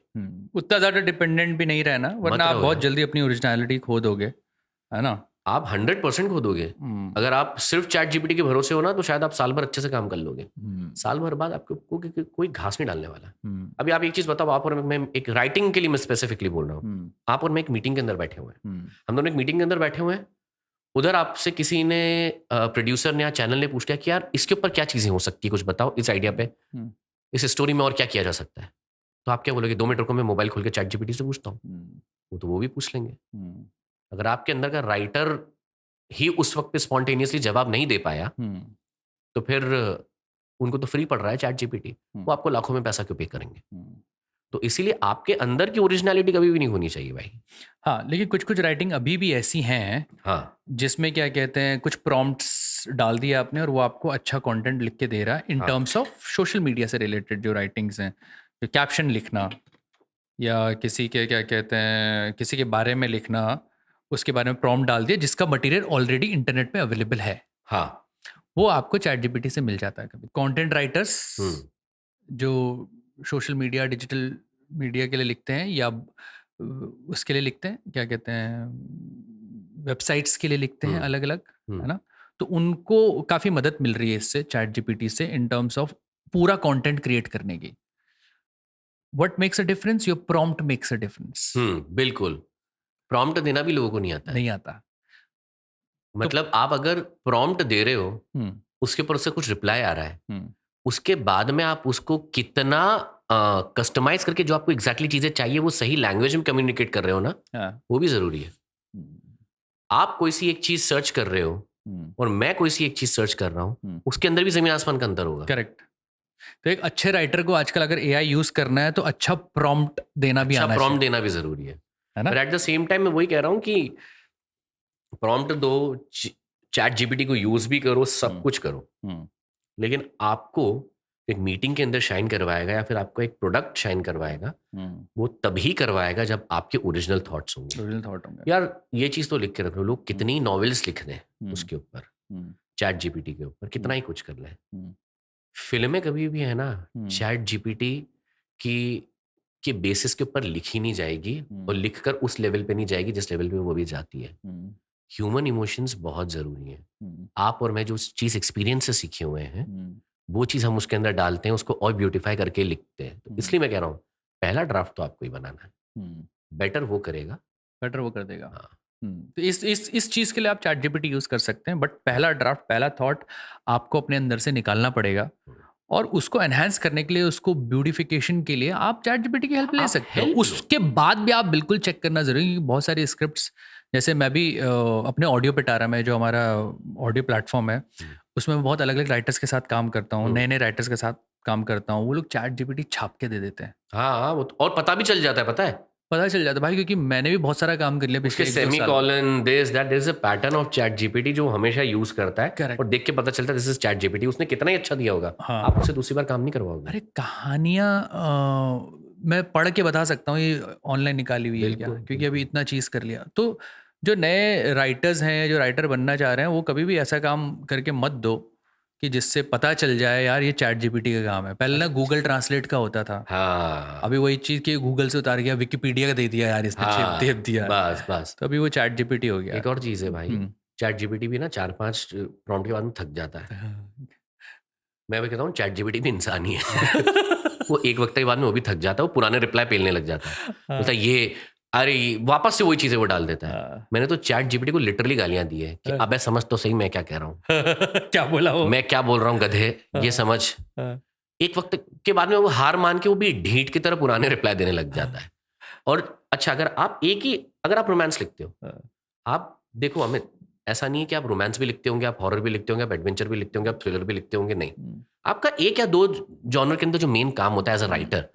Speaker 2: उतना ज्यादा डिपेंडेंट भी नहीं रहना, वरना आप बहुत जल्दी अपनी ओरिजिनलिटी खो दोगे, है ना? आप
Speaker 1: 100% खो दोगे। अगर आप सिर्फ चैट जीपीटी के भरोसे हो ना, तो शायद आप साल भर अच्छे से काम कर लोगे, साल भर बाद आपको कोई घास नहीं डालने वाला। अभी आप एक चीज बताओ, आप और मैं, एक राइटिंग के लिए मैं स्पेसिफिकली बोल रहा हूँ, आप और मैं एक मीटिंग के अंदर बैठे हुए हैं, हम दोनों एक मीटिंग के अंदर बैठे हुए हैं, उधर आपसे किसी ने, प्रोड्यूसर ने या चैनल ने पूछ लिया कि यार इसके ऊपर क्या चीजें हो सकती है, कुछ बताओ इस आइडिया पे, इस स्टोरी में और क्या किया जा सकता है। तो आप क्या बोलोगे? 2 मिनट रुको, मैं मोबाइल खोल के चैट जीपीटी से पूछता हूँ। वो तो वो भी पूछ लेंगे। अगर आपके अंदर का राइटर ही उस वक्त पे स्पॉन्टेनियसली जवाब नहीं दे पाया, तो फिर उनको तो फ्री पड़ रहा है चैट जीपीटी, वो आपको लाखों में पैसा क्यों पे करेंगे? तो इसीलिए आपके अंदर की ओरिजिनलिटी कभी भी नहीं होनी चाहिए भाई।
Speaker 2: हाँ, लेकिन कुछ कुछ राइटिंग अभी भी ऐसी हैं,
Speaker 1: हाँ,
Speaker 2: जिसमें क्या कहते हैं, कुछ प्रॉम्प्ट्स डाल दिया आपने और वो आपको अच्छा कंटेंट लिख के दे रहा है in terms of social media से रिलेटेड जो राइटिंग्स हैं, जो कैप्शन लिखना या किसी के क्या कहते हैं, किसी के बारे में लिखना, उसके बारे में प्रॉम्प्ट डाल दिया जिसका मटेरियल ऑलरेडी इंटरनेट पे अवेलेबल है।
Speaker 1: हाँ,
Speaker 2: वो आपको चैट जीपीटी से मिल जाता है। कभी कंटेंट राइटर्स जो सोशल मीडिया, डिजिटल मीडिया के लिए लिखते हैं या उसके लिए लिखते हैं, क्या कहते हैं, वेबसाइट्स के लिए लिखते हैं अलग अलग, है ना? तो उनको काफ़ी मदद मिल रही है इससे, चैट जीपीटी से, इन टर्म्स ऑफ पूरा कंटेंट क्रिएट करने की। What makes a difference? Your prompt makes a difference.
Speaker 1: बिल्कुल। प्रॉम्प्ट देना भी लोगों को नहीं आता है।
Speaker 2: नहीं आता।
Speaker 1: मतलब आप अगर प्रॉम्प्ट दे रहे हो, उसके ऊपर उससे कुछ रिप्लाई आ रहा है, उसके बाद में आप उसको कितना कस्टमाइज करके जो आपको एग्जैक्टली चीजें चाहिए वो सही लैंग्वेज में कम्युनिकेट कर रहे हो ना, वो भी जरूरी है। आप कोई सी एक चीज सर्च कर रहे हो और मैं कोई सी एक चीज सर्च कर रहा हूँ, उसके अंदर भी जमीन आसमान का अंतर होगा।
Speaker 2: करेक्ट। तो एक अच्छे राइटर को आजकल अगर एआई यूज करना है तो अच्छा प्रॉम्प्ट देना भी आना चाहिए।
Speaker 1: प्रॉम्प्ट देना भी जरूरी है ना? But at the same time मैं वही कह रहा हूँ कि प्रॉम्प्ट दो, चैट जीपीटी को यूज भी करो, सब कुछ करो, लेकिन आपको एक मीटिंग के अंदर शाइन करवाएगा या फिर आपको एक प्रोडक्ट शाइन करवाएगा, वो तभी करवाएगा जब आपके ओरिजिनल थॉट्स होंगे। यार ये चीज तो लिख के रख लो, लोग कितनी नॉवेल्स लिख दें उसके ऊपर, चैट जीपीटी के ऊपर कितना ही कुछ कर ले। फिल्में कभी भी है ना, चैट जीपीटी की बेसिस के ऊपर लिखी नहीं जाएगी और लिखकर उस लेवल पे नहीं जाएगी जिस लेवल पे वो भी जाती है। ह्यूमन इमोशंस बहुत ज़रूरी हैं। आप और मैं जो चीज़ एक्सपीरियंस से सीखे हुए हैं, वो चीज़ हम उसके अंदर डालते हैं, उसको और ब्यूटीफाई करके लिखते हैं। तो इसलिए मैं कह रहा हूँ, पहला ड्राफ्ट तो आपको ही बनाना है। बेटर वो करेगा।
Speaker 2: बेटर वो कर देगा।
Speaker 1: हाँ।
Speaker 2: तो इस चीज़ के लिए आप चैट जीपीटी यूज़ कर सकते हैं, बट पहला ड्राफ्ट, पहला थॉट आपको अपने अंदर से निकालना पड़ेगा, और उसको एनहांस करने के लिए, उसको ब्यूटिफिकेशन के लिए आप चैट जीपीटी की हेल्प ले सकते हो। उसके बाद भी आप बिल्कुल चेक करना ज़रूरी है, क्योंकि बहुत सारी स्क्रिप्ट्स, जैसे मैं भी अपने ऑडियो पिटारा में, जो हमारा ऑडियो प्लेटफॉर्म है, उसमें मैं बहुत अलग अलग राइटर्स के साथ काम करता हूँ, नए नए राइटर्स के साथ काम करता हूँ। वो लोग चैट जीपीटी छाप के दे देते हैं।
Speaker 1: हाँ, वो और पता भी चल जाता है, पता है,
Speaker 2: पता चल जाता है भाई, क्योंकि मैंने भी बहुत सारा काम कर लिया पिछले 1-2 साल।
Speaker 1: Semicolon, this that, there is a pattern of ChatGPT जो हमेशा यूज करता है।
Speaker 2: Correct.
Speaker 1: और देख के पता चलता है दिस इज चैट जीपीटी, उसने कितना ही अच्छा दिया होगा।
Speaker 2: हाँ।
Speaker 1: आप उससे दूसरी बार काम नहीं करवाओगे।
Speaker 2: अरे कहानियाँ मैं पढ़ के बता सकता हूँ ये ऑनलाइन निकाली हुई है क्या, क्योंकि अभी इतना चीज़ कर लिया। तो जो नए राइटर्स हैं, जो राइटर बनना चाह रहे हैं, वो कभी भी ऐसा काम करके मत दो कि जिससे पता चल जाए यार ये चैट जीपीटी का काम है। पहले ना गूगल ट्रांसलेट का होता था।
Speaker 1: हाँ,
Speaker 2: अभी वही चीज़ कि गूगल से उतार गया, विकिपीडिया का दे दिया यार इसने, दे दिया,
Speaker 1: बस।
Speaker 2: तो अभी वो चैट जीपीटी हो गया।
Speaker 1: एक और चीज है भाई, चैट जीपीटी भी ना 4-5 प्रॉम्प्ट के बाद में थक जाता है। मैं भी कहता हूँ चैट जीपीटी भी इंसान ही है। वो एक वक्त के बाद में वो भी थक जाता है, वो पुराने रिप्लाई पेलने लग जाता है। बोलता है ये, अरे वापस से वही चीजें वो डाल देता है। मैंने तो चैट जीपीटी को लिटरली गालियां दी है कि अबे समझ तो सही मैं क्या कह रहा हूँ।
Speaker 2: क्या बोला वो?
Speaker 1: मैं क्या बोल रहा हूँ गधे, ये समझ। एक वक्त के बाद में वो हार मान के वो भी ढीठ की तरह पुराने रिप्लाई देने लग जाता है। और अच्छा, अगर आप रोमांस लिखते हो, आप देखो अमित, ऐसा नहीं है कि आप रोमांस भी लिखते होंगे, आप हॉरर भी लिखते होंगे, आप एडवेंचर भी लिखते होंगे, आप थ्रिलर भी लिखते होंगे, नहीं। आपका एक या दो जॉनर के अंदर जो मेन काम होता है एज अ राइटर,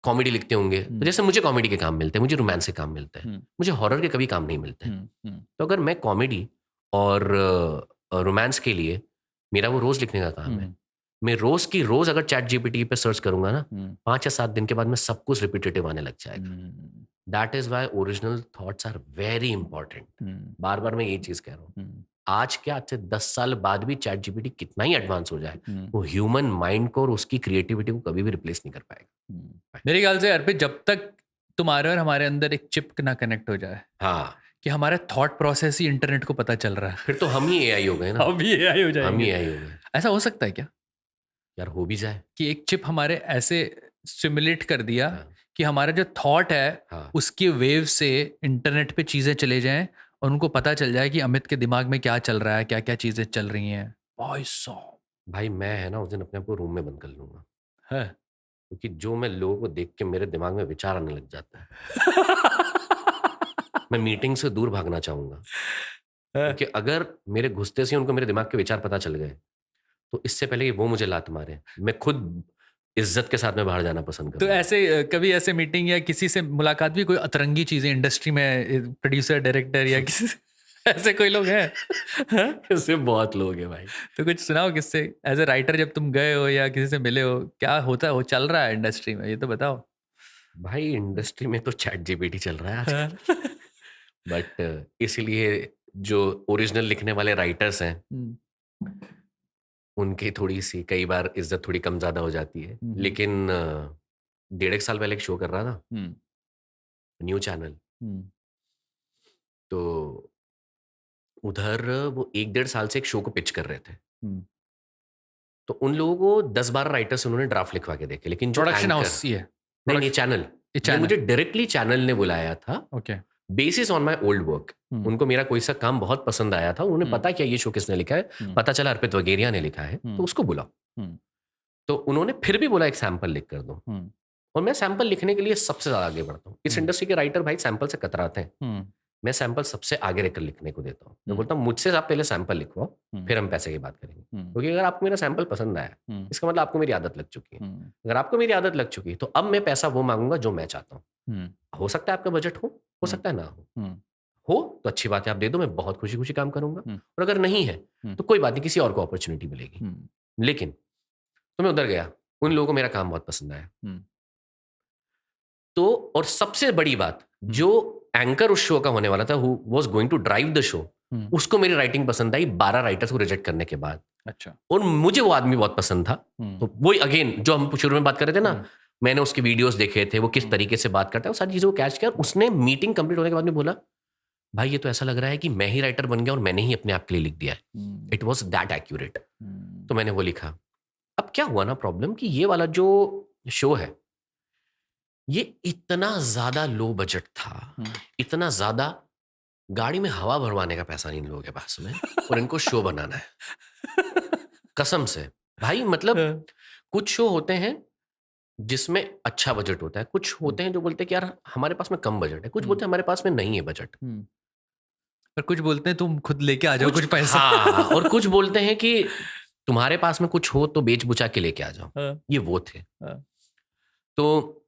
Speaker 1: कॉमेडी लिखते होंगे, तो जैसे मुझे कॉमेडी के काम मिलते हैं, मुझे रोमांस के काम मिलते हैं, मुझे हॉरर के कभी काम नहीं मिलते हैं। तो अगर मैं कॉमेडी और रोमांस के लिए, मेरा वो रोज लिखने का काम है, मैं रोज अगर चैट जीपीटी पे सर्च करूंगा ना, 5 या 7 दिन के बाद में सब कुछ रिपीटेटिव आने लग जाएगा। That is why original thoughts are very important. बार बार मैं ये चीज कह रहा हूँ। आज से 10 साल बाद भी चैट जीपीटी कितना ही एडवांस हो जाए, वो ह्यूमन माइंड को और उसकी क्रिएटिविटी को कभी भी रिप्लेस नहीं कर पाएगा।
Speaker 2: मेरे ख्याल से अर्पित, जब तक तुम्हारे और हमारे अंदर एक चिप ना कनेक्ट हो जाए,
Speaker 1: हाँ,
Speaker 2: कि हमारा थॉट प्रोसेस ही इंटरनेट को पता चल रहा है,
Speaker 1: फिर तो हम ही एआई हो गए ना।
Speaker 2: हम ही एआई हो जाएंगे।
Speaker 1: हम ही एआई हो गए।
Speaker 2: ऐसा हो सकता है क्या
Speaker 1: यार? हो भी जाए
Speaker 2: कि एक चिप हमारे ऐसे सिमुलेट कर दिया कि हमारा जो थॉट है उसकी वेव से इंटरनेट पे चीजें चले जाएं, और उनको पता चल जाए कि अमित के दिमाग में क्या चल रहा है, क्या क्या चीजें चल रही हैं।
Speaker 1: भाई मैं है ना, उस दिन अपने आप को रूम में बंद कर लूंगा है, क्योंकि जो मैं लोगों को देख के मेरे दिमाग में विचार आने लग जाता है। मैं मीटिंग से दूर भागना चाहूंगा, क्योंकि अगर मेरे घुसते से उनको मेरे दिमाग के विचार पता चल गए, तो इससे पहले कि वो मुझे लात मारे, मैं खुद इज्जत के साथ में बाहर जाना पसंद करूंगा।
Speaker 2: तो ऐसे कभी ऐसे मीटिंग या किसी से मुलाकात भी, कोई अतरंगी चीजें इंडस्ट्री में, प्रोड्यूसर, डायरेक्टर या किसी ऐसे कोई लोग हैं?
Speaker 1: ऐसे बहुत लोग हैं भाई।
Speaker 2: तो कुछ सुनाओ किससे एज ए राइटर, जब तुम गए हो या किसी से मिले हो, क्या होता है, वो चल रहा है इंडस्ट्री में, ये तो बताओ।
Speaker 1: भाई इंडस्ट्री में तो चैट जीपीटी चल रहा है आजकल। बट इसलिए जो ओरिजिनल लिखने वाले राइटर्स हैं, उनकी थोड़ी सी कई बार इज्जत थोड़ी कम ज्यादा हो जाती है। लेकिन 1.5 साल पहले एक शो कर रहा था, न्यू चैनल, तो उधर वो 1-1.5 साल से एक शो को पिच कर रहे थे। तो उन लोगों को 10-12 राइटर्स से उन्होंने ड्राफ्ट लिखवा के देखे, लेकिन जो
Speaker 2: प्रोडक्शन हाउस
Speaker 1: नहीं, चैनल, मुझे डायरेक्टली चैनल ने बुलाया था।
Speaker 2: Okay,
Speaker 1: basis on my old work. उनको मेरा कोई सा काम बहुत पसंद आया था, उन्हें पता क्या ये शो किसने लिखा है, पता चला अर्पित वगेरिया ने लिखा है, तो उसको बुलाओ। तो उन्होंने फिर भी बोला एक सैंपल लिख कर दो, और मैं सैंपल लिखने के लिए सबसे ज्यादा आगे बढ़ता हूँ। इस इंडस्ट्री के राइटर भाई सैंपल से कतराते हैं, मैं सैंपल सबसे आगे रहकर लिखने को देता हूँ। मैं बोलता हूँ मुझसे आप पहले सैंपल लिखवाओ, फिर हम पैसे की बात करेंगे। क्योंकि अगर आपको मेरा सैंपल पसंद आया, इसका मतलब आपको मेरी आदत लग चुकी है। अगर आपको मेरी आदत लग चुकी है, तो अब मैं पैसा वो मांगूंगा जो मैं चाहता हूँ। हो सकता है आपका बजट हो सकता है ना हो तो अच्छी बात है, आप दे दो, मैं बहुत खुशी खुशी काम करूंगा। और अगर नहीं है तो कोई बात नहीं, किसी और को अपॉर्चुनिटी मिलेगी। लेकिन तो मैं उधर गया, उन लोगों को मेरा काम बहुत पसंद आया। तो और सबसे बड़ी बात, जो एंकर उस शो का होने वाला था, who was going to drive the show, उसको मेरी राइटिंग पसंद आई 12 राइटर्स को रिजेक्ट करने के बाद।
Speaker 2: अच्छा,
Speaker 1: और मुझे वो आदमी बहुत पसंद था। तो वही अगेन जो हम शुरू में बात कर रहे थे ना, मैंने उसके वीडियोस देखे थे, वो किस तरीके से बात करता है, वो सारी चीजों को कैच किया। उसने मीटिंग कंप्लीट होने के बाद में बोला, भाई ये तो ऐसा लग रहा है कि मैं ही राइटर बन गया और मैंने ही अपने आप के लिए लिख दिया है, इट वॉज दैट एक्यूरेट। तो मैंने वो लिखा। अब क्या हुआ ना प्रॉब्लम, कि ये वाला जो शो है ये इतना ज्यादा लो बजट था, इतना ज्यादा, गाड़ी में हवा भरवाने का पैसा नहीं इन लोगों के पास में, और इनको शो बनाना है कसम से भाई। मतलब कुछ शो होते हैं जिसमें अच्छा बजट होता है, कुछ होते हैं जो बोलते हैं कि यार हमारे पास में कम बजट है, कुछ बोलते हैं हमारे पास में नहीं है बजट,
Speaker 2: पर कुछ बोलते हैं तुम खुद लेके आ जाओ कुछ पैसा।
Speaker 1: हाँ, और कुछ बोलते हैं कि तुम्हारे पास में कुछ हो तो बेच बुचा के लेके आ जाओ। ये वो थे। तो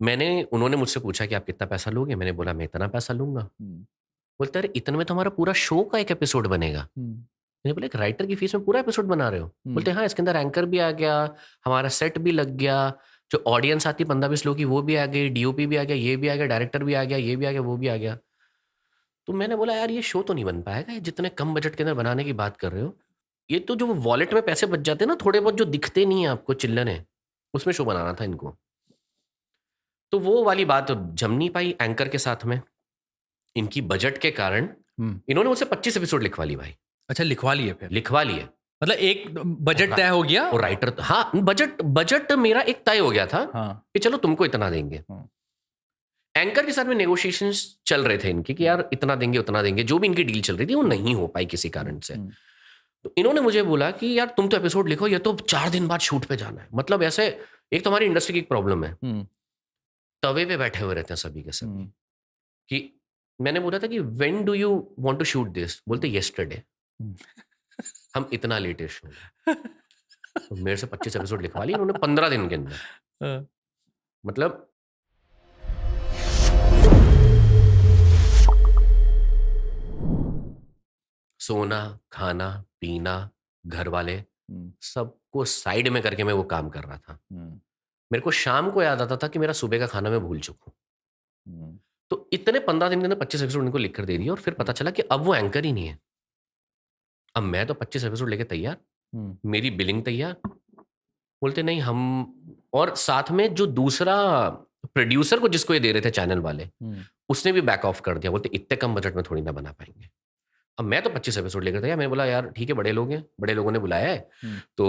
Speaker 1: उन्होंने मुझसे पूछा कि आप कितना पैसा लोगे, मैंने बोला मैं इतना पैसा लूंगा। बोलते अरे इतने में तो हमारा पूरा शो का एक एपिसोड बनेगा। मैंने बोला एक राइटर की फीस में पूरा एपिसोड बना रहे हो? बोलते हाँ, इसके अंदर एंकर भी आ गया, हमारा सेट भी लग गया, जो ऑडियंस आती 15-20 लोग की वो भी आ गई, डीओपी भी आ गया, ये भी आ गया, डायरेक्टर भी आ गया, ये भी आ गया, वो भी आ गया। तो मैंने बोला यार ये शो तो नहीं बन पाएगा, ये जितने कम बजट के अंदर बनाने की बात कर रहे हो, ये तो जो वॉलेट में पैसे बच जाते हैं ना थोड़े बहुत, जो दिखते नहीं है आपको चिल्लने, उसमें शो बनाना था इनको। तो वो वाली बात जम नहीं पाई एंकर के साथ में, इनकी बजट के कारण इन्होंने मुझसे 25 एपिसोड लिखवा ली भाई।
Speaker 2: अच्छा, लिखवा लिए? फिर लिखवा
Speaker 1: लिए,
Speaker 2: मतलब एक बजट तय हो गया
Speaker 1: और राइटर, हाँ बजट मेरा एक तय हो गया था। हाँ। कि चलो तुमको इतना देंगे। हाँ। एंकर के साथ में नेगोशिएशंस चल रहे थे इनके कि यार इतना देंगे उतना देंगे, जो भी इनकी डील चल रही थी वो नहीं हो पाई किसी कारण से। तो इन्होंने मुझे बोला कि यार तुम तो एपिसोड लिखो, ये तो 4 दिन बाद शूट पे जाना है। मतलब ऐसे एक तो हमारी इंडस्ट्री की एक प्रॉब्लम है, तवे पे बैठे हुए रहते हैं सभी के सब। कि मैंने बोला था कि when do you want to shoot this, बोलते यस्टरडे। हम इतना लेटेस्ट शो, तो मेरे से 25 एपिसोड लिखवा लिए उन्होंने 15 दिन के अंदर। मतलब सोना खाना पीना घर वाले सबको साइड में करके मैं वो काम कर रहा था। मेरे को शाम को याद आता था कि मेरा सुबह का खाना मैं भूल चुका हूं। तो इतने 15 दिन के अंदर 25 एपिसोड इनको लिख कर दे दिए, और फिर पता चला कि अब वो एंकर ही नहीं है। अब मैं तो 25 एपिसोड लेके तैयार, मेरी बिलिंग तैयार। बोलते नहीं हम, और साथ में जो दूसरा प्रोड्यूसर को जिसको ये दे रहे थे चैनल वाले, उसने भी बैक ऑफ कर दिया। बोलते इतने कम बजट में थोड़ी ना बना पाएंगे। अब मैं तो 25 एपिसोड लेकर तैयार। मैंने बोला यार ठीक है, बड़े लोग हैं, बड़े लोगों ने बुलाया है तो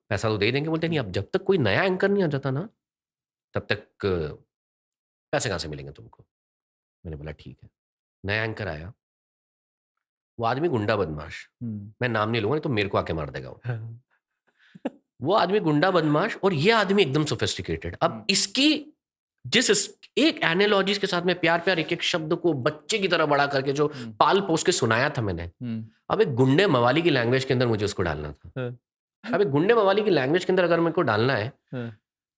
Speaker 1: पैसा तो दे देंगे। बोलते नहीं, अब जब तक कोई नया एंकर नहीं आ जाता ना तब तक पैसे कहाँ से मिलेंगे तुमको। मैंने बोला ठीक है। नया एंकर आया, वो आदमी गुंडा बदमाश, मैं नाम नहीं लूंगा नहीं तो मेरे को आके मार देगा वो आदमी गुंडा बदमाश, और ये आदमी एकदम सोफिस्टिकेटेड। अब इसकी जिस एक एनालॉजी के साथ में प्यार एक एक शब्द को बच्चे की तरह बड़ा करके जो पाल पोस के सुनाया था मैंने, अब एक गुंडे मवाली की लैंग्वेज के अंदर मुझे उसको डालना था। अब एक गुंडे मवाली की लैंग्वेज के अंदर अगर मेरे को डालना है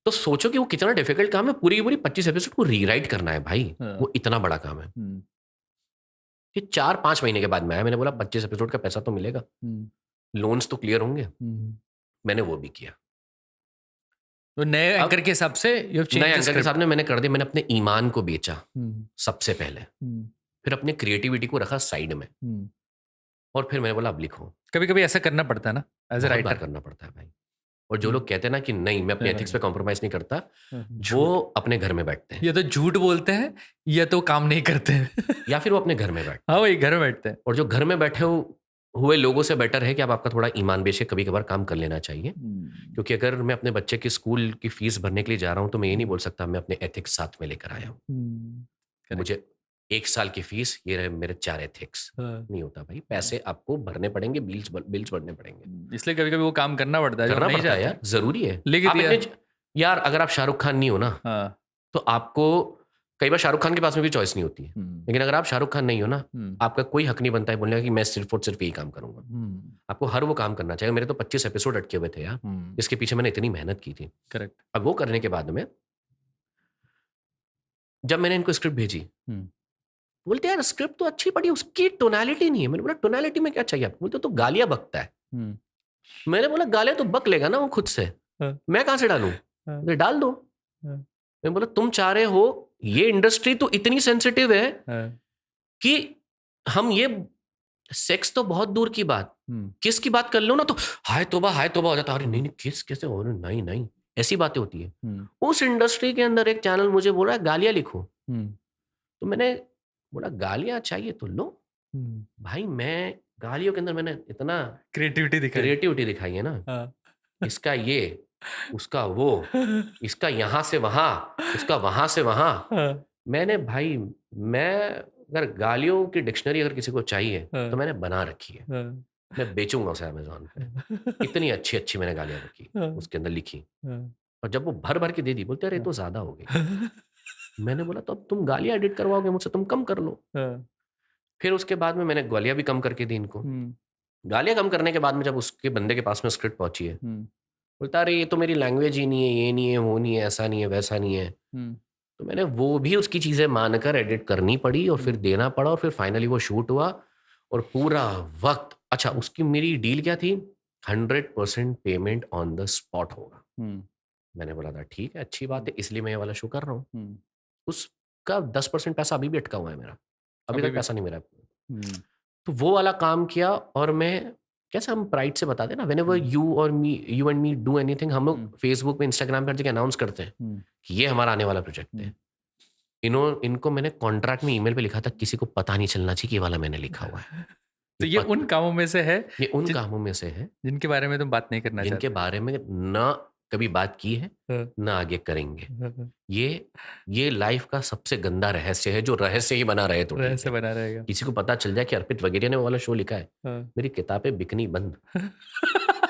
Speaker 1: तो सोचो कि वो कितना डिफिकल्ट काम है। पूरी 25 एपिसोड को रीराइट करना है भाई, वो इतना बड़ा काम है। कि 4-5 महीने के बाद में आया, मैंने बोला 25 एपिसोड का पैसा तो मिलेगा, लोन्स तो क्लियर होंगे। मैंने वो भी किया।
Speaker 2: तो नए एंकर के हिसाब से
Speaker 1: नए एंकर के साथ में मैंने कर दिया। मैंने अपने ईमान को बेचा सबसे पहले, फिर अपने क्रिएटिविटी को रखा साइड में, और फिर मैंने बोला अब लिखो।
Speaker 2: कभी कभी ऐसा करना पड़ता है ना, एज ए राइटर
Speaker 1: करना पड़ता है भाई। और जो लोग कहते हैं ना कि नहीं मैं अपने एथिक्स पे कॉम्प्रोमाइज नहीं करता, वो अपने घर में बैठते हैं।
Speaker 2: या तो झूठ बोलते हैं या तो काम नहीं करते हैं
Speaker 1: या फिर वो अपने घर में बैठते हैं।
Speaker 2: हाँ वही, घर में बैठते हैं।
Speaker 1: और जो घर में बैठे हुए लोगों से बेटर है कि आप आपका थोड़ा ईमान बेच के कभी कभार काम कर लेना चाहिए। क्योंकि अगर मैं अपने बच्चे की स्कूल की फीस भरने के लिए जा रहा हूँ तो मैं ये नहीं बोल सकता मैं अपने एथिक्स साथ में लेकर आया हूँ। मुझे 1 साल की फीस, ये रहे मेरे 4 एथिक्स, नहीं होता भाई। पैसे आपको भरने पड़ेंगे, बिल्स भरने पड़ेंगे,
Speaker 2: इसलिए कभी कभी वो काम करना पड़ता है,
Speaker 1: करना पड़ता है यार, जरूरी है। यार अगर आप शाहरुख खान नहीं हो ना तो आपको कई बार शाहरुख खान के पास में भी चॉइस नहीं होती है। लेकिन अगर आप शाहरुख खान नहीं हो ना, आपका कोई हक नहीं बनता है बोलने का कि मैं सिर्फ और सिर्फ यही काम करूंगा। आपको हर वो काम करना चाहिए। मेरे तो 25 एपिसोड अटके हुए थे यार, जिसके पीछे मैंने इतनी मेहनत की थी।
Speaker 2: करेक्ट।
Speaker 1: अब वो करने के बाद में जब मैंने इनको स्क्रिप्ट भेजी, बोलते यार स्क्रिप्ट तो अच्छी पड़ी, उसकी टोनैलिटी नहीं है। मैंने बोला टोनैलिटी में क्या चाहिए आपको? बोलते तो गालियां बकता है। मैंने बोला गालियां तो बक लेगा ना वो खुद से, मैं कहां से डालूं? डाल दो। मैं बोला तुम चाह रहे हो, ये इंडस्ट्री तो इतनी सेंसिटिव है कि हम ये सेक्स तो बहुत दूर की बात, किस की बात कर लो ना तो हाय तोबा हो जाता है। अरे नहीं किस कैसे हो रहे? नहीं ऐसी बातें होती है। उस इंडस्ट्री के अंदर एक चैनल मुझे बोल रहा है गालियां लिखो। तो मैंने बोला गालियां चाहिए तो लो। भाई मैं गालियों के अंदर मैंने इतना क्रिएटिविटी दिखाई है ना, इसका ये, उसका वो, इसका यहाँ से वहां, उसका वहां से वहां। मैंने भाई, मैं अगर गालियों की डिक्शनरी अगर किसी को चाहिए तो मैंने बना रखी है, मैं बेचूंगा उसे अमेजोन पे। इतनी अच्छी अच्छी मैंने गालियां रखी उसके अंदर लिखी, और जब वो भर भर के दे दी, बोलते अरे तो ज्यादा हो गई। मैंने बोला तो अब तुम गालियां एडिट करवाओगे मुझसे, तुम कम कर लो। फिर उसके बाद में मैंने गालियां भी कम करके दी इनको। गालियां कम करने के बाद में जब उसके बंदे के पास में स्क्रिप्ट पहुंची है, बोलता अरे ये तो मेरी लैंग्वेज ही नहीं है, ये नहीं है, वो नहीं है, ऐसा नहीं है, वैसा नहीं है। तो मैंने वो भी उसकी चीजें मानकर एडिट करनी पड़ी और फिर देना पड़ा, और फिर फाइनली वो शूट हुआ। और पूरा वक्त, अच्छा उसकी मेरी डील क्या थी, 100% पेमेंट ऑन द स्पॉट होगा। मैंने बोला था ठीक है, अच्छी बात है, इसलिए मैं ये वाला शो कर रहा हूँ। उसका 10% पैसा अभी भी अटका हुआ है मेरा, अभी तक पैसा नहीं मिला। तो वो वाला काम किया, और मैं, कैसे हम प्राइड से बताते हैं ना, whenever you and me do anything, हम लोग फेसबुक पे, इंस्टाग्राम पे हर जगह अनाउंस करते हैं कि ये हमारा आने वाला प्रोजेक्ट है। इनको मैंने कॉन्ट्रैक्ट में ईमेल पे लिखा था, किसी को पता नहीं चलना चाहिए कि ये वाला मैंने लिखा हुआ है।
Speaker 2: तो ये उन कामों में से है,
Speaker 1: ये उन कामों में से है
Speaker 2: जिनके बारे में तुम बात नहीं करना चाहते,
Speaker 1: जिनके बारे में ना कभी बात की है ना आगे करेंगे। ये लाइफ का सबसे गंदा रहस्य है, जो रहस्य ही बना रहे तो
Speaker 2: रहस्य बना रहेगा।
Speaker 1: किसी को पता चल जाए कि अर्पित वगेरिया ने वो वाला शो लिखा है, मेरी किताबें बिकनी बंद,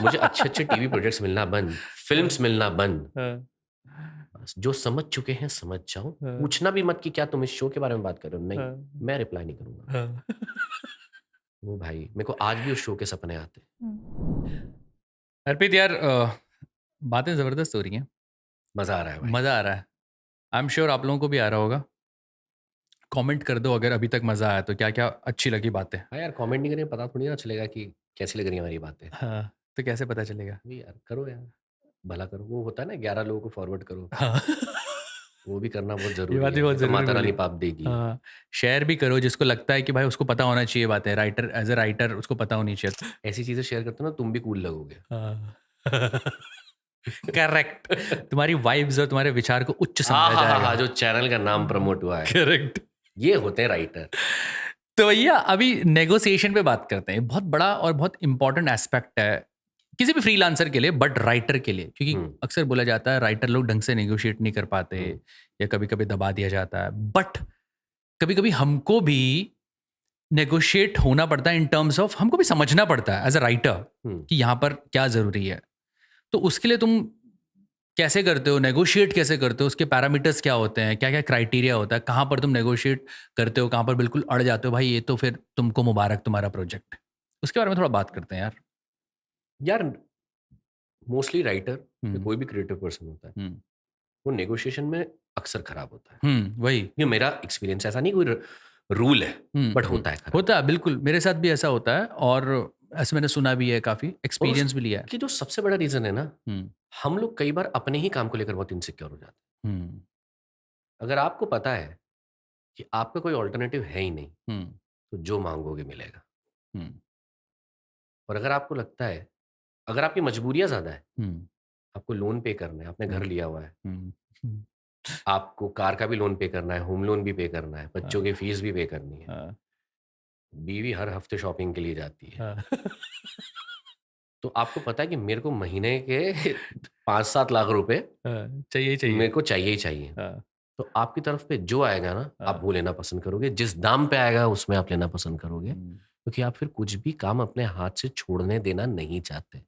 Speaker 1: मुझे अच्छे अच्छे टीवी प्रोजेक्ट्स मिलना बंद, फिल्म्स मिलना बंद। जो समझ चुके हैं समझ जाओ, पूछना भी मत कि क्या तुम इस शो के बारे में बात कर रहे हो, नहीं मैं रिप्लाई नहीं करूंगा। वो भाई मेरे को आज भी उस शो के सपने आते हैं।
Speaker 2: अर्पित यार, बातें जबरदस्त हो रही हैं,
Speaker 1: मजा आ रहा है भाई।
Speaker 2: मजा आ रहा है, आई एम श्योर आप लोगों को भी आ रहा होगा। कमेंट कर दो अगर अभी तक मजा आया तो, क्या क्या अच्छी लगी बातें।
Speaker 1: हाँ यार, कमेंट नहीं करेंगे पता थोड़ी ना चलेगा कि कैसी लग रही है हमारी बातें।
Speaker 2: हाँ, तो कैसे पता चलेगा?
Speaker 1: यार करो यार, भला करो। वो होता है ना 11 लोगों को फॉरवर्ड करो,
Speaker 2: हाँ।
Speaker 1: वो भी करना बहुत
Speaker 2: ये
Speaker 1: जरूरी
Speaker 2: बात भी
Speaker 1: है,
Speaker 2: बहुत
Speaker 1: तो
Speaker 2: जरूरी
Speaker 1: माता रानी
Speaker 2: बोली।
Speaker 1: पाप देगी।
Speaker 2: हाँ, शेयर भी करो जिसको लगता है कि भाई उसको पता होना चाहिए बातें, राइटर एज ए राइटर उसको पता होनी चाहिए।
Speaker 1: ऐसी चीजें शेयर करते हो ना, तुम भी कूल लगोगे।
Speaker 2: करेक्ट। तुम्हारी वाइब्स और तुम्हारे विचार को उच्च समझा जाएगा।
Speaker 1: जो चैनल का नाम प्रमोट हुआ है।
Speaker 2: करेक्ट।
Speaker 1: ये होते हैं राइटर।
Speaker 2: तो भैया अभी नेगोशिएशन पे बात करते हैं। बहुत बड़ा और बहुत इंपॉर्टेंट एस्पेक्ट है किसी भी फ्रीलांसर के लिए, बट राइटर के लिए, क्योंकि अक्सर बोला जाता है राइटर लोग ढंग से नेगोशिएट नहीं कर पाते, या कभी कभी दबा दिया जाता है। बट कभी कभी हमको भी नेगोशिएट होना पड़ता है, इन टर्म्स ऑफ हमको भी समझना पड़ता है एज अ राइटर कि यहाँ पर क्या जरूरी है। तो उसके लिए तुम कैसे करते हो, नेगोशिएट कैसे करते हो, उसके पैरामीटर्स क्या होते हैं, क्या क्या क्राइटेरिया होता है, कहाँ पर तुम नेगोशिएट करते हो, कहाँ पर बिल्कुल अड़ जाते हो, भाई ये तो फिर तुमको मुबारक तुम्हारा प्रोजेक्ट। उसके बारे में थोड़ा बात करते हैं
Speaker 1: यार मोस्टली राइटर कोई भी क्रिएटिव पर्सन होता है, वो नेगोशिएशन में अक्सर खराब होता है।
Speaker 2: वही
Speaker 1: ये मेरा एक्सपीरियंस, ऐसा नहीं कोई रूल है, बट होता है खराब।
Speaker 2: होता है, बिल्कुल मेरे साथ भी ऐसा होता है, और ऐसे मैंने सुना भी है, काफी एक्सपीरियंस भी लिया है।
Speaker 1: कि जो सबसे बड़ा रीजन है ना, हम लोग कई बार अपने ही काम को लेकर बहुत इनसिक्योर हो जाते हैं। अगर आपको पता है कि आपका कोई ऑल्टरनेटिव है ही नहीं, तो जो मांगोगे मिलेगा। और अगर आपको लगता है, अगर आपकी मजबूरियां ज्यादा है, आपको लोन पे करना है, आपने घर लिया हुआ है, आपको कार का भी लोन पे करना है, होम लोन भी पे करना है, बच्चों की फीस भी पे करनी है, बीवी हर हफ्ते शॉपिंग के लिए जाती है, तो आपको पता है कि मेरे को महीने के 5-7 लाख रुपए
Speaker 2: चाहिए
Speaker 1: मेरे को चाहिए ही चाहिए। तो आपकी तरफ पे जो आएगा ना, आप वो लेना पसंद करोगे, जिस दाम पे आएगा उसमें आप लेना पसंद करोगे, क्योंकि आप फिर कुछ भी काम अपने हाथ से छोड़ने देना नहीं चाहते।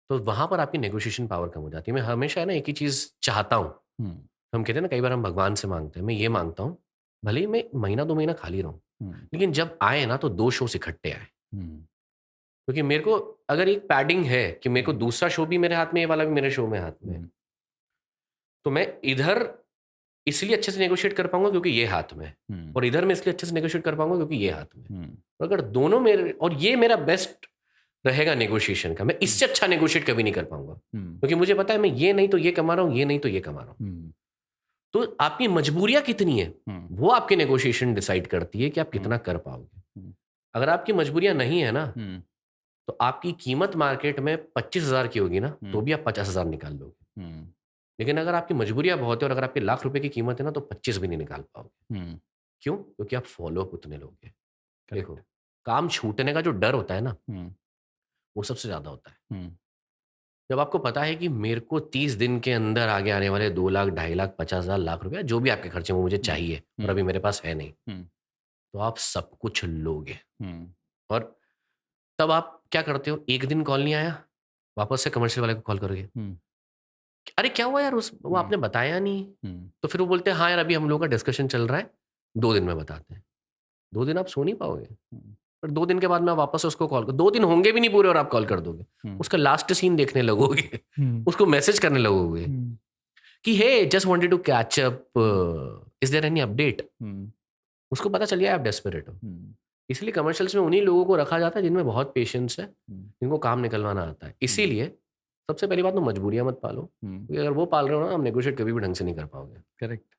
Speaker 1: तो वहां पर आपकी नेगोशिएशन पावर कम हो जाती है। मैं हमेशा है ना एक ही चीज चाहता हूँ। हम कहते हैं ना, कई बार हम भगवान से मांगते हैं, मैं ये मांगता हूँ भले ही मैं महीना 2 महीना खाली रहूं, लेकिन जब आए ना तो 2 शोज इकट्ठे आए। क्योंकि मेरे को अगर एक पैडिंग है कि मेरे को दूसरा शो भी मेरे हाथ में, ये वाला भी मेरे शो में हाथ में, तो मैं इधर इसलिए अच्छे से नेगोशिएट कर पाऊंगा क्योंकि ये हाथ में, और इधर मैं इसलिए अच्छे से नेगोशिएट कर पाऊंगा क्योंकि ये हाथ में। और अगर दोनों मेरे, और ये मेरा बेस्ट रहेगा नेगोशिएशन का, मैं इससे अच्छा नेगोशिएट कभी नहीं कर पाऊंगा, क्योंकि मुझे पता है मैं ये नहीं तो ये कमा रहा हूं, ये नहीं तो ये कमा रहा हूं। तो आपकी मजबूरियां कितनी है, वो आपके नेगोशिएशन डिसाइड करती है कि आप कितना कर पाओगे। अगर आपकी मजबूरियां नहीं है ना, तो आपकी कीमत मार्केट में 25,000 की होगी ना, तो भी आप 50,000 निकाल लोगे। लेकिन अगर आपकी मजबूरियां बहुत है और अगर आपके लाख रुपए की कीमत है ना, तो 25 भी नहीं निकाल पाओगे। क्यों? क्योंकि आप फॉलो अप उतने लोगे। देखो, काम छूटने का जो डर होता है ना, वो सबसे ज्यादा होता है। जब आपको पता है कि मेरे को 30 दिन के अंदर आगे आने वाले 2 लाख, 2.5 लाख, 50,000, लाख रुपया, जो भी आपके खर्चे वो मुझे चाहिए और अभी मेरे पास है नहीं, तो आप सब कुछ लोगे। और तब आप क्या करते हो? एक दिन कॉल नहीं आया, वापस से कमर्शियल वाले को कॉल करोगे, अरे क्या हुआ यार, वो आपने बताया नहीं। तो फिर वो बोलते हैं हाँ यार, अभी हम लोगों का डिस्कशन चल रहा है, 2 दिन में बताते हैं। 2 दिन आप सो नहीं पाओगे, पर 2 दिन के बाद मैं वापस से उसको कॉल कर, 2 दिन होंगे भी नहीं पूरे और आप कॉल कर दोगे, उसका लास्ट सीन देखने लगोगे, उसको मैसेज करने लगोगे कि hey just wanted to catch up, is there any update. उसको पता चल गया आप डेस्परेट हो। इसलिए कमर्शियल्स में उन्हीं लोगों को रखा जाता है जिनमें बहुत पेशेंस है, जिनको काम निकलवाना आता है। इसीलिए सबसे पहली बात तो मजबूरियां मत पालो, क्योंकि अगर वो पाल रहे हो ना, हम नेगोशिएट कभी भी ढंग से नहीं कर पाओगे।
Speaker 2: करेक्ट।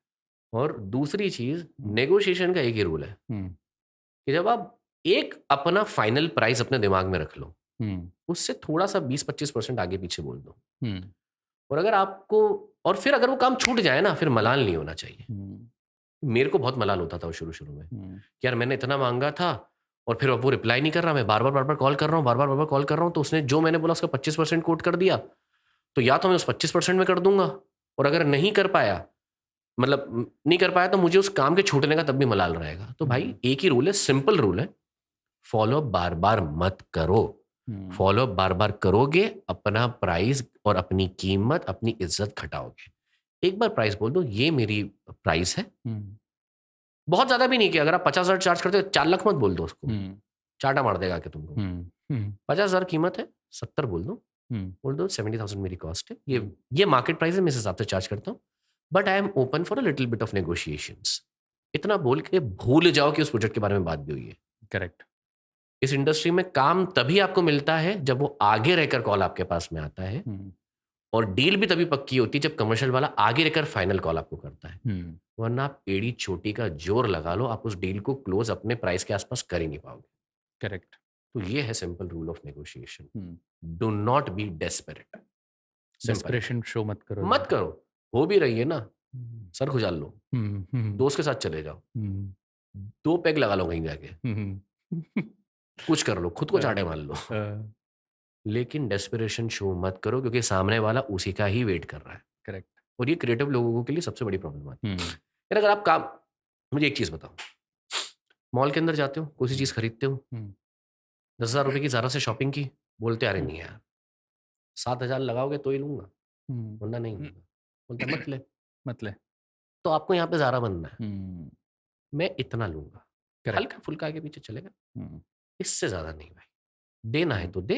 Speaker 1: और दूसरी चीज, नेगोशिएशन का एक ही रूल है कि जब आप एक अपना फाइनल प्राइस अपने दिमाग में रख लो, उससे थोड़ा सा 20-25% आगे पीछे बोल दो। और अगर आपको, और फिर अगर वो काम छूट जाए ना, फिर मलाल नहीं होना चाहिए। मेरे को बहुत मलाल होता था शुरू में कि यार मैंने इतना मांगा था और फिर अब वो रिप्लाई नहीं कर रहा, मैं बार बार कॉल कर रहा हूँ, बार बार कॉल कर रहा हूँ, तो उसने जो मैंने बोला उसका 25% कोट कर दिया, तो या तो मैं उस 25% में कर दूंगा, और अगर नहीं कर पाया, मतलब नहीं कर पाया, तो मुझे उस काम के छूटने का तब भी मलाल रहेगा। तो भाई एक ही रूल है, सिंपल रूल है, फॉलो अप बार बार मत करो। फॉलो अप बार बार करोगे, अपना प्राइस और अपनी कीमत, अपनी इज्जत घटाओगे। एक बार प्राइस बोल दो, ये मेरी प्राइस है, बहुत ज्यादा भी नहीं किया। अगर आप 50,000 चार्ज करते हो, 4 लाख मत बोल दो उसको, चाटा मार देगा कि तुमको। 50,000 कीमत है, 70 बोल दो 70,000 मेरी कॉस्ट है, ये मार्केट प्राइस है, मैं इस हिसाब से चार्ज करता हूँ, but I am open for a little bit of negotiations. इतना बोल के भूल जाओ कि उस प्रोजेक्ट के बारे में बात भी हुई है।
Speaker 2: करेक्ट।
Speaker 1: इस इंडस्ट्री में काम तभी आपको मिलता है जब वो आगे रहकर कॉल आपके पास में आता है, और डील भी तभी पक्की होती है जब कमर्शियल वाला आगे रहकर फाइनल कॉल आपको करता है। वरना आप एड़ी छोटी का जोर लगा लो, आप उस डील को क्लोज अपने प्राइस के आसपास कर ही नहीं पाओगे।
Speaker 2: करेक्ट।
Speaker 1: तो ये है simple rule of negotiation, do not be desperate.
Speaker 2: Desperation show मत करो।
Speaker 1: मत करो, हो भी रही है ना, सर खुजाल लो, दोस्त के साथ चले जाओ, 2 पैग लगा लो कहीं जाके, कुछ कर लो, खुद को चाटे मार लो, लेकिन डेस्परेशन शो मत करो, क्योंकि सामने वाला उसी का ही वेट कर रहा है।
Speaker 2: करेक्ट।
Speaker 1: और ये क्रिएटिव लोगों के लिए सबसे बड़ी प्रॉब्लम आती है। यार अगर आप काम, मुझे एक चीज बताओ, मॉल के अंदर जाते हो, कोई सी चीज खरीदते हो, 10,000 रुपए की ज़ारा से शॉपिंग की, बोलते अरे नहीं यार 7,000 लगाओगे तो ही लूंगा, वरना नहीं लूंगा। बोलते मत ले। तो आपको यहाँ पे ज़ारा बनना है, मैं इतना लूंगा, हल्का फुल्का आगे पीछे चलेगा, इससे ज्यादा नहीं भाई। देना है तो दे,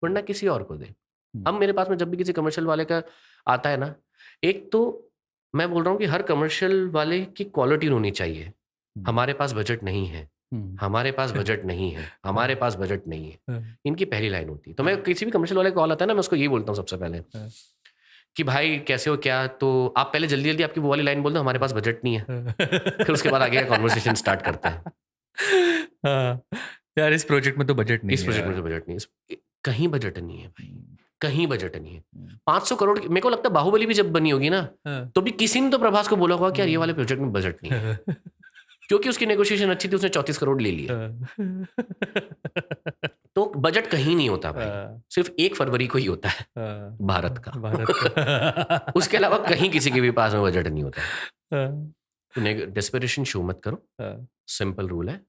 Speaker 1: वरना किसी और को दे। अब मेरे पास में जब भी किसी कमर्शियल वाले का आता है ना, एक तो मैं बोल रहा हूँ कि हर कमर्शियल वाले की क्वालिटी होनी चाहिए। हमारे पास बजट नहीं है, हमारे पास बजट नहीं है, हमारे पास बजट नहीं है, इनकी पहली लाइन होती है। तो मैं किसी भी कमर्शियल वाले कॉल आता है ना, मैं उसको यही बोलता हूँ सबसे पहले कि भाई कैसे हो, क्या, तो आप पहले जल्दी जल्दी आपकी वो वाली लाइन बोल दो, हमारे पास बजट नहीं है, फिर उसके बाद आगे कॉन्वर्सेशन स्टार्ट करते हैं।
Speaker 2: यार इस प्रोजेक्ट में तो बजट नहीं है,
Speaker 1: इस प्रोजेक्ट में तो बजट नहीं है, कहीं बजट नहीं है भाई, कहीं बजट नहीं है। 500 करोड़ मेरे को लगता है बाहुबली भी जब बनी होगी ना, तो भी किसी ने तो प्रभास को बोला होगा कि यार ये वाले प्रोजेक्ट में बजट नहीं है, क्योंकि उसकी नेगोशिएशन अच्छी थी, उसने 34 करोड़ ले लिया। तो बजट कहीं नहीं होता भाई, सिर्फ 1 फरवरी को ही होता है भारत का। उसके अलावा कहीं किसी के भी पास में बजट नहीं होता। तो डेस्परेशन शो मत करो, सिंपल रूल है।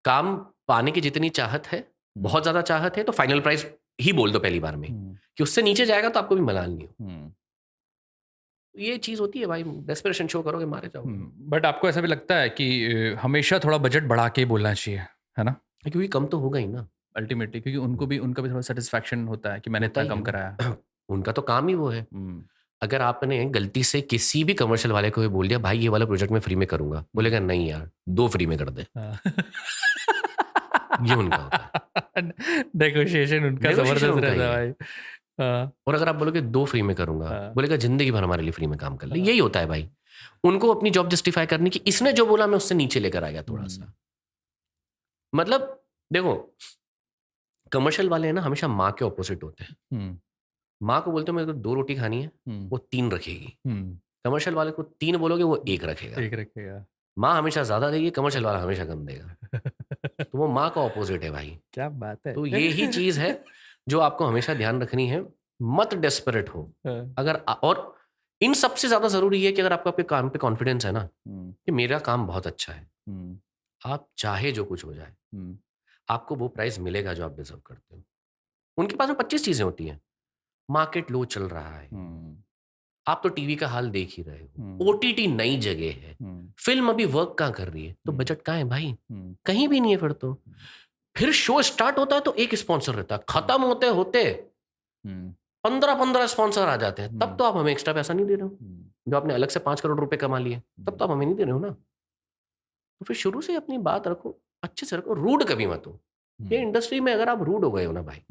Speaker 1: काम पाने की जितनी चाहत है, बहुत ज्यादा चाहत है, तो फाइनल प्राइस ही बोल दो पहली बार में, कि उससे नीचे जाएगा तो आपको भी मलाल नहीं हो। ये चीज होती है भाई, डेस्परेशन शो करोगे मारे जाओगे।
Speaker 2: बट आपको ऐसा भी लगता है कि हमेशा थोड़ा बजट बढ़ा के बोलना चाहिए, है ना?
Speaker 1: क्योंकि कम तो होगा ही ना
Speaker 2: अल्टीमेटली, क्योंकि उनका भी थोड़ा सेटिस्फैक्शन होता है कि मैंने इतना कम कराया।
Speaker 1: उनका तो काम ही वो है। अगर आपने गलती से किसी भी कमर्शियल वाले को बोल दिया भाई ये वाला प्रोजेक्ट मैं फ्री में करूंगा, बोलेगा नहीं यार 2 फ्री में कर दे। ये उनका होता है,
Speaker 2: नेगोशिएशन उनका जबरदस्त रहता है भाई।
Speaker 1: और अगर आप बोलोगे 2 फ्री में करूंगा, बोलेगा जिंदगी भर हमारे लिए फ्री में काम कर ले। यही होता है भाई, उनको अपनी जॉब जस्टिफाई करने की, इसने जो बोला मैं उससे नीचे लेकर आ गया थोड़ा सा। मतलब देखो कमर्शियल वाले हैं ना, हमेशा माँ के ऑपोजिट होते हैं। माँ को बोलते हो मेरे को 2 रोटी खानी है, वो 3 रखेगी। कमर्शियल वाले को 3 बोलोगे, वो 1 रखेगा। माँ हमेशा ज्यादा देगी, कमर्शियल वाला हमेशा कम देगा। तो वो माँ का ऑपोजिट है भाई।
Speaker 2: क्या बात है।
Speaker 1: तो ये ही चीज है जो आपको हमेशा ध्यान रखनी है। मत डेस्परेट हो। और इन सबसे ज्यादा जरूरी है कि अगर आपको आपके काम पे कॉन्फिडेंस है ना कि मेरा काम बहुत अच्छा है, आप चाहे जो कुछ हो जाए, आपको वो प्राइस मिलेगा जो आप डिजर्व करते हो। उनके पास में 25 चीजें होती हैं। मार्केट लो चल रहा है, आप तो टीवी का हाल देख ही रहे हो, ओटीटी नई जगह है, फिल्म अभी वर्क कहाँ कर रही है, तो बजट कहाँ है भाई? कहीं भी नहीं है। फिर शो स्टार्ट होता है तो एक स्पॉन्सर रहता है, खत्म होते होते 15 स्पॉन्सर आ जाते हैं, तब तो आप हमें एक्स्ट्रा पैसा नहीं दे रहे हो। जो आपने अलग से 5 करोड़ रुपए कमा लिए, तब तो आप हमें नहीं दे रहे हो ना। तो फिर शुरू से अपनी बात रखो, अच्छे से रखो, रूड कभी मत हो। ये इंडस्ट्री में अगर आप रूड हो गए हो ना भाई,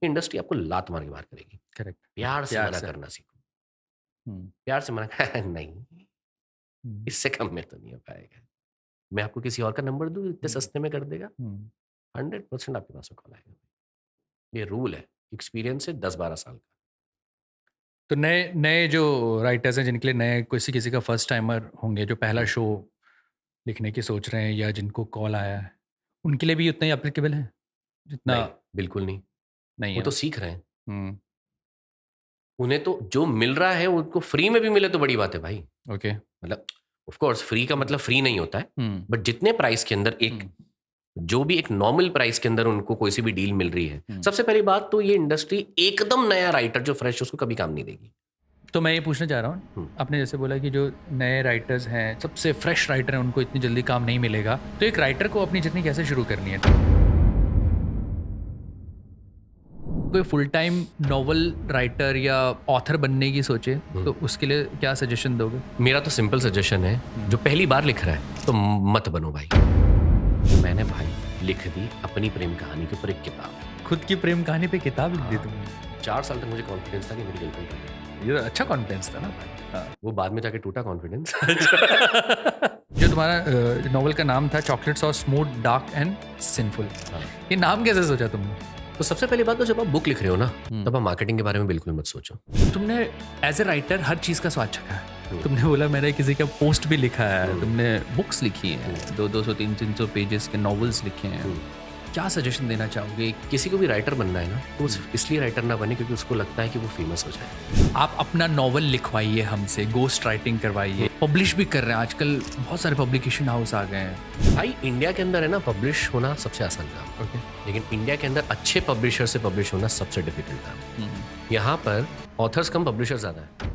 Speaker 1: इंडस्ट्री आपको लात मार के बाहर करेगी।
Speaker 2: करेक्ट।
Speaker 1: प्यार से मना करना सीखो। प्यार से मना नहीं, इससे कम में तो नहीं हो पाएगा। मैं आपको किसी और का नंबर दूं इतने सस्ते में कर देगा, 100% आपके पास में कॉल आएगा। ये रूल है, एक्सपीरियंस है 10-12 साल का।
Speaker 2: तो नए नए जो राइटर्स हैं, जिनके लिए नए किसी का फर्स्ट टाइमर होंगे, जो पहला शो लिखने की सोच रहे हैं या जिनको कॉल आया है, उनके लिए भी उतना ही एप्लीकेबल है जितना?
Speaker 1: नहीं, बिल्कुल नहीं।
Speaker 2: नहीं
Speaker 1: वो
Speaker 2: है।
Speaker 1: तो सीख रहे हैं। उन्हें तो जो मिल रहा है उनको फ्री में भी मिले तो बड़ी बात है भाई।
Speaker 2: ओके।
Speaker 1: मतलब ऑफ कोर्स फ्री का मतलब फ्री नहीं होता है, बट जितने प्राइस के अंदर एक जो भी एक नॉर्मल प्राइस के अंदर उनको कोई सी भी डील मिल रही है, सबसे पहली बात तो ये इंडस्ट्री एकदम नया राइटर जो फ्रेश उसको कभी काम नहीं देगी।
Speaker 2: तो मैं ये पूछना चाह रहा हूँ, आपने जैसे बोला कि जो नए राइटर्स हैं, सबसे फ्रेश राइटर हैं, उनको इतनी जल्दी काम नहीं मिलेगा, तो एक राइटर को अपनी जर्नी कैसे शुरू करनी है? कोई फुल टाइम नॉवल राइटर या ऑथर बनने की सोचे तो उसके लिए क्या सजेशन दोगे?
Speaker 1: मेरा तो सिंपल सजेशन है, जो पहली बार लिख रहा है तो मत बनो भाई। मैंने भाई लिख दी अपनी प्रेम कहानी के ऊपर एक किताब।
Speaker 2: खुद की प्रेम कहानी पे किताब लिख दी तुमने?
Speaker 1: 4 साल तक मुझे कॉन्फिडेंस था कि मेरी गर्लफ्रेंड है।
Speaker 2: ये तो अच्छा कॉन्फिडेंस था ना भाई।
Speaker 1: वो बाद में जाके टूटा कॉन्फिडेंस।
Speaker 2: जो तुम्हारा नॉवल का नाम था chocolate sauce smooth dark and sinful, ये नाम कैसे सोचा तुमने?
Speaker 1: तो सबसे पहली बात तो जब आप बुक लिख रहे हो ना, तब आप मार्केटिंग के बारे में बिल्कुल मत सोचो।
Speaker 2: तुमने एज ए राइटर हर चीज का स्वाद चखा है। तुमने बोला मैंने किसी का पोस्ट भी लिखा है, तुमने बुक्स लिखी हैं, 200 300 पेजेस के नॉवेल्स लिखे हैं। क्या सजेशन देना चाहोगे?
Speaker 1: किसी को भी राइटर बनना है ना, तो इसलिए राइटर ना बने क्योंकि उसको लगता है कि वो फेमस हो जाए।
Speaker 2: आप अपना नॉवल लिखवाइए हमसे, गोस्ट राइटिंग करवाइए, पब्लिश भी कर रहे हैं आजकल, बहुत सारे पब्लिकेशन हाउस आ गए हैं।
Speaker 1: भाई इंडिया के अंदर है ना, पब्लिश होना सबसे आसान काम। लेकिन इंडिया के अंदर अच्छे पब्लिशर से पब्लिश होना सबसे डिफिकल्ट काम। यहाँ पर ऑथर्स कम, पब्लिशर ज्यादा है।